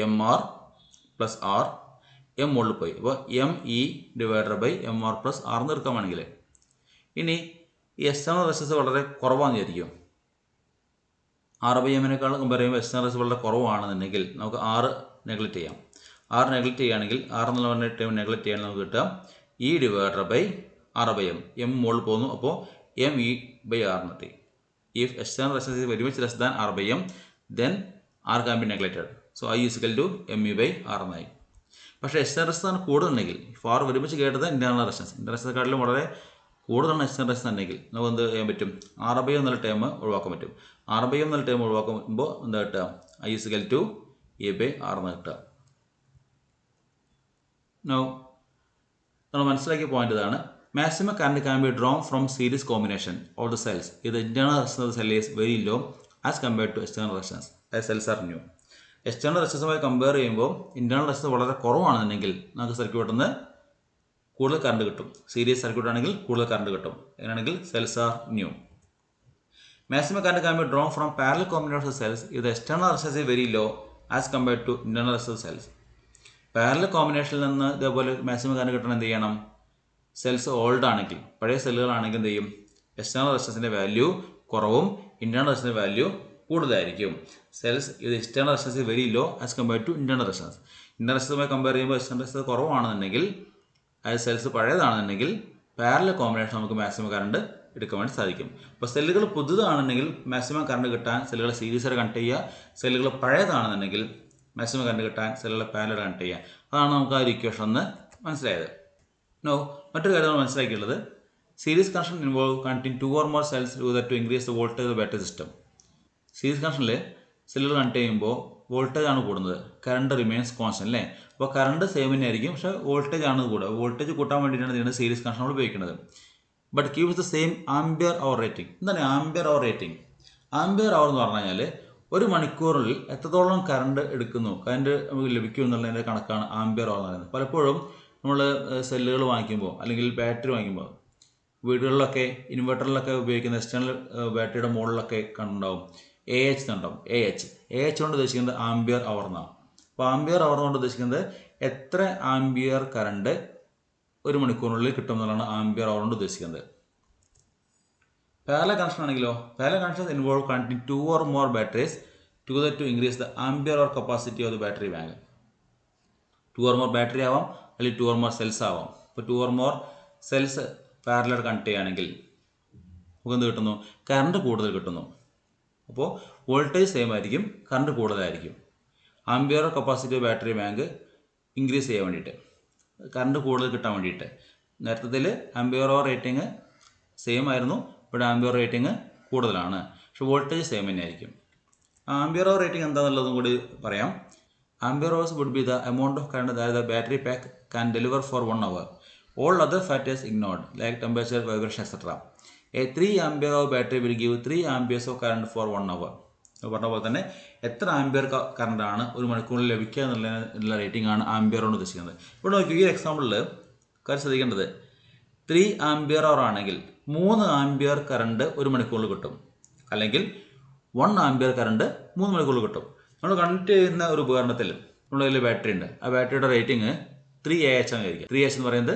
M R plus R, M മുകളിൽ പോയി. അപ്പോൾ M E divided by M R plus R എന്ന് എടുക്കാൻ വേണമെങ്കിൽ. ഇനി ഈ എക്സ്റ്റേണൽ റെസിസ്റ്റൻസ് വളരെ കുറവാണെന്ന് വിചാരിക്കും. ആർ ബൈ എമ്മിനേക്കാൾ കമ്പയർ ചെയ്യുമ്പോൾ എക്സ്റ്റേണൽ റെസിസ്റ്റൻസ് വളരെ കുറവാണെന്നുണ്ടെങ്കിൽ നമുക്ക് ആറ് നെഗ്ലക്റ്റ് ചെയ്യാം. ആറ് നെഗ്ലക്റ്റ് ചെയ്യുകയാണെങ്കിൽ, ആർ എന്നുള്ള ടൈം നെഗ്ലക്റ്റ് ചെയ്യാൻ നമുക്ക് കിട്ടുക E divided by R by M. M മുകളിൽ പോകുന്നു. അപ്പോൾ എം ഇ ബൈ ആർ എന്ന് കിട്ടി. If external resistance very much less than R by M, then R can be neglected. So I equal to M E by R എന്നായി. പക്ഷേ external resistance കൂടുതലുണ്ടെങ്കിൽ, far ഒരുമിച്ച് കേട്ടത് internal resistance, internal റെസിസ്റ്റൻസിനെക്കാട്ടിലും വളരെ കൂടുതലാണ് external resistance ഉണ്ടെങ്കിൽ നമുക്ക് എന്ത് ചെയ്യാൻ പറ്റും? ആർ ബൈ എം എന്നുള്ള ടേം ഒഴിവാക്കാൻ പറ്റും. ആർ ബൈ എം എന്നുള്ള ടേം ഒഴിവാക്കുമ്പോൾ എന്താ കിട്ടുക? I equal to E by R എന്ന് കിട്ടുക. നോ നമ്മൾ മനസ്സിലാക്കിയ പോയിന്റ് ഇതാണ്. Maximum current can be drawn from series combination of the cells. ഇത് internal resistance cell is very low as compared to external resistance cells are new. എക്സ്റ്റേണൽ റെസിസ്റ്റൻസുമായി compare ചെയ്യുമ്പോൾ internal resistance വളരെ കുറവാണെന്നുണ്ടെങ്കിൽ നമുക്ക് സർക്യൂട്ടിൽ നിന്ന് കൂടുതൽ കറണ്ട് കിട്ടും. സീരീസ് സർക്യൂട്ട് ആണെങ്കിൽ കൂടുതൽ കറണ്ട് കിട്ടും. അങ്ങനെയാണെങ്കിൽ cells are new. Maximum current can be drawn from parallel combination of cells if the external resistance is very low as compared to internal resistance cells. Parallel കോമ്പിനേഷനിൽ നിന്ന് ഇതേപോലെ maximum current കിട്ടണം എന്ത് ചെയ്യണം? സെൽസ് ഓൾഡ് ആണെങ്കിൽ, പഴയ സെല്ലുകളാണെങ്കിൽ എന്ത് ചെയ്യും? എക്സ്റ്റേണൽ റെസിസ്റ്റൻസിൻ്റെ വാല്യൂ കുറവും ഇൻറ്റേർണൽ റെസിസ്റ്റൻസിൻ്റെ വാല്യൂ കൂടുതലായിരിക്കും. സെൽസ് ഇത് external resistance very low as compared to internal resistance. Internal റെസിസ്റ്റൻസുമായി കമ്പയർ ചെയ്യുമ്പോൾ എക്സ്റ്റേണൽ റെസിസ്റ്റൻസ് കുറവാണെന്നുണ്ടെങ്കിൽ, അത് സെൽസ് പഴയതാണെന്നുണ്ടെങ്കിൽ പാരലൽ കോമ്പിനേഷൻ നമുക്ക് മാക്സിമം കറണ്ട് എടുക്കാൻ വേണ്ടി സാധിക്കും. അപ്പോൾ സെല്ലുകൾ പുതുതാണെന്നുണ്ടെങ്കിൽ മാക്സിമം കറണ്ട് കിട്ടാൻ സെല്ലുകളെ സീരീസായിട്ട് കണക്ട് ചെയ്യുക. സെല്ലുകൾ പഴയതാണെന്നുണ്ടെങ്കിൽ മാക്സിമം കറണ്ട് കിട്ടാൻ സെല്ലുകളെ പാരലൽ കണക്ട് ചെയ്യുക. അതാണ് നമുക്ക് ആ ഒരു ഇക്വേഷൻ ഒന്ന് മനസ്സിലായത്. മറ്റൊരു കാര്യം നമ്മൾ മനസ്സിലാക്കിയുള്ളത്, series connection involve connecting 2 or more cells to increase the voltage of battery system. Series കണക്ഷനിൽ സെല്ലുകൾ കണക്ട് ചെയ്യുമ്പോൾ വോൾട്ടേജ് ആണ് കൂടുന്നത്, കറണ്ട് റിമെയിൻസ് കോൺസ്റ്റന്റ് അല്ലേ. അപ്പോൾ കറണ്ട് സെയിം തന്നെ ആയിരിക്കും, പക്ഷേ വോൾട്ടേജ് ആണ് കൂടുക. വോൾട്ടേജ് കൂട്ടാൻ വേണ്ടിയിട്ടാണ് ഇതിൻ്റെ സീരീസ് കണക്ഷൻ നമ്മൾ ഉപയോഗിക്കുന്നത്. But keeps the same ampere hour rating. എന്താണ് ampere hour rating? Ampere hour എന്ന് പറഞ്ഞു കഴിഞ്ഞാൽ ഒരു മണിക്കൂറിൽ എത്രത്തോളം കറണ്ട് എടുക്കുന്നു, കറണ്ട് നമുക്ക് ലഭിക്കും എന്നുള്ളതിൻ്റെ കണക്കാണ് ആംബിയർ അവർ എന്ന് പറയുന്നത്. പലപ്പോഴും നമ്മൾ സെല്ലുകൾ വാങ്ങിക്കുമ്പോൾ അല്ലെങ്കിൽ ബാറ്ററി വാങ്ങിക്കുമ്പോൾ വീടുകളിലൊക്കെ ഇൻവെർട്ടറിലൊക്കെ ഉപയോഗിക്കുന്ന എക്സ്റ്റേണൽ ബാറ്ററിയുടെ മുകളിലൊക്കെ കണ്ടുണ്ടാവും AH എന്നുണ്ടാവും. AH കൊണ്ട് ഉദ്ദേശിക്കുന്നത് ആംബിയർ അവർ എന്നാണ്. അപ്പോൾ ആംബിയർ അവർ കൊണ്ട് ഉദ്ദേശിക്കുന്നത് എത്ര ആംബിയർ കറണ്ട് ഒരു മണിക്കൂറിനുള്ളിൽ കിട്ടും എന്നുള്ളതാണ് ആംബിയർ അവർ കൊണ്ട് ഉദ്ദേശിക്കുന്നത്. പാരലൽ കണക്ഷൻ ആണെങ്കിലോ, parallel connection involve connecting 2 or more batteries together to increase the ampere hour capacity of the battery bank. 2 or more battery ആവാം, അല്ലെങ്കിൽ 2 or more cells ആവാം. ഇപ്പോൾ 2 or more cells parallel connect ചെയ്യുകയാണെങ്കിൽ നമുക്ക് എന്ത് കിട്ടുന്നു? Current കൂടുതൽ കിട്ടുന്നു. അപ്പോൾ വോൾട്ടേജ് സെയിം ആയിരിക്കും, കറണ്ട് കൂടുതലായിരിക്കും. Ampere capacity of battery bank increase ചെയ്യാൻ വേണ്ടിയിട്ട്, കറണ്ട് കൂടുതൽ കിട്ടാൻ വേണ്ടിയിട്ട്. നേരത്തിൽ ആംബിയർ ഓർ റേറ്റിംഗ് സെയിം ആയിരുന്നു, ഇവിടെ ആംബിയർ റേറ്റിംഗ് കൂടുതലാണ്, പക്ഷെ വോൾട്ടേജ് സെയിം തന്നെ ആയിരിക്കും. ആംബിയർ ഓർ റേറ്റിംഗ് എന്താണെന്നുള്ളതും കൂടി പറയാം. Ampere hours would be the amount of current that the battery pack can deliver for 1 hour. All other factors ignored, like temperature, vibration, etc. A 3 ampere hour battery will give 3 amperes of current for 1 hour. പറഞ്ഞ പോലെ തന്നെ എത്ര ampere കറണ്ടാണ് ഒരു മണിക്കൂറിൽ ലഭിക്കുക എന്നുള്ള rating ആണ് ampere കൊണ്ട് ഉദ്ദേശിക്കുന്നത്. ഇവിടെ നോക്കി ഈ എക്സാമ്പിളിൽ കാര്യം ശ്രദ്ധിക്കേണ്ടത്, 3 ആംബിയർ അവർ ആണെങ്കിൽ 3 ആംബിയർ കറണ്ട് ഒരു മണിക്കൂറിൽ കിട്ടും, അല്ലെങ്കിൽ 1 ആംബിയർ കറണ്ട് 3 മണിക്കൂറിൽ കിട്ടും. നമ്മൾ കണക്ട് ചെയ്യുന്ന ഒരു ഉപകരണത്തിൽ നമ്മുടെ കയ്യിൽ ബാറ്ററി ഉണ്ട്, ആ ബാറ്ററിയുടെ റേറ്റിംഗ് 3AH ആണ് ആയിരിക്കും. 3AH എന്ന് പറയുന്നത്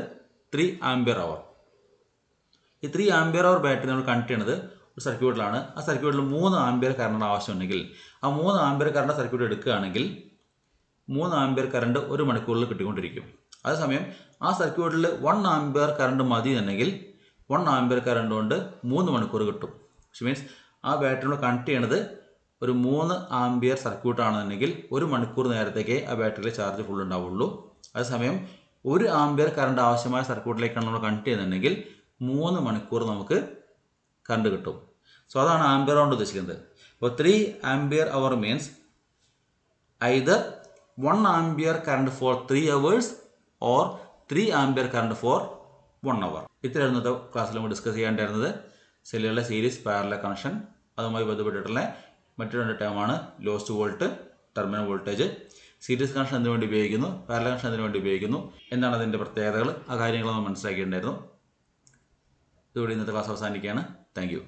3 ആംബിയർ അവർ. ഈ 3 ആംബിയർ അവർ ബാറ്ററി നമ്മൾ കണക്ട് ചെയ്യുന്നത് ഒരു സർക്യൂട്ടിലാണ്. ആ സർക്യൂട്ടിൽ 3 ആംബിയർ കറണ്ട് ആവശ്യമുണ്ടെങ്കിൽ ആ 3 ആംബിയർ കറണ്ട് സർക്യൂട്ട് എടുക്കുകയാണെങ്കിൽ 3 ആംബിയർ കറണ്ട് ഒരു മണിക്കൂറിൽ കിട്ടിക്കൊണ്ടിരിക്കും. അതേസമയം ആ സർക്യൂട്ടിൽ 1 ആംബിയർ കറണ്ട് മതി എന്നുണ്ടെങ്കിൽ 1 ആംബിയർ കറണ്ട് കൊണ്ട് 3 മണിക്കൂർ കിട്ടും. വിച്ച് മീൻസ് ആ ബാറ്ററിയോട് കണക്ട് ചെയ്യണത് ഒരു 3 ആംബിയർ സർക്യൂട്ടാണെന്നുണ്ടെങ്കിൽ 1 മണിക്കൂർ നേരത്തേക്കേ ആ ബാറ്ററിയിലെ ചാർജ് ഫുൾ ഉണ്ടാവുള്ളൂ. അതേസമയം 1 ആംബിയർ കറണ്ട് ആവശ്യമായ സർക്യൂട്ടിലേക്കാണ് നമ്മൾ കണക്ട് ചെയ്യുന്നുണ്ടെങ്കിൽ 3 മണിക്കൂർ നമുക്ക് കറണ്ട് കിട്ടും. സോ അതാണ് ആംബിയർ കൊണ്ട് ഉദ്ദേശിക്കുന്നത്. അപ്പോൾ 3 ampere hour means either 1 ampere current for 3 hours or 3 ampere current for 1 hour. ഇത്രയായിരുന്നു ഇന്നത്തെ ക്ലാസ്സിൽ നമ്മൾ ഡിസ്കസ് ചെയ്യാണ്ടായിരുന്നത് സെല്ലുകളുടെ സീരീസ് പാരലൽ കണക്ഷൻ. അതുമായി ബന്ധപ്പെട്ടിട്ടുള്ള മറ്റൊരു 2 ടേമാണ് lost volt, terminal voltage. Series connection എന്തിനു വേണ്ടി ഉപയോഗിക്കുന്നു, പാരലൽ കണക്ഷൻ എന്തിനു വേണ്ടി ഉപയോഗിക്കുന്നു, എന്താണ് അതിൻ്റെ പ്രത്യേകതകൾ, ആ കാര്യങ്ങളൊന്നും മനസ്സിലാക്കിയിട്ടുണ്ടായിരുന്നു. ഇതോടെ ഇന്നത്തെ ക്ലാസ് അവസാനിക്കുകയാണ്. Thank you.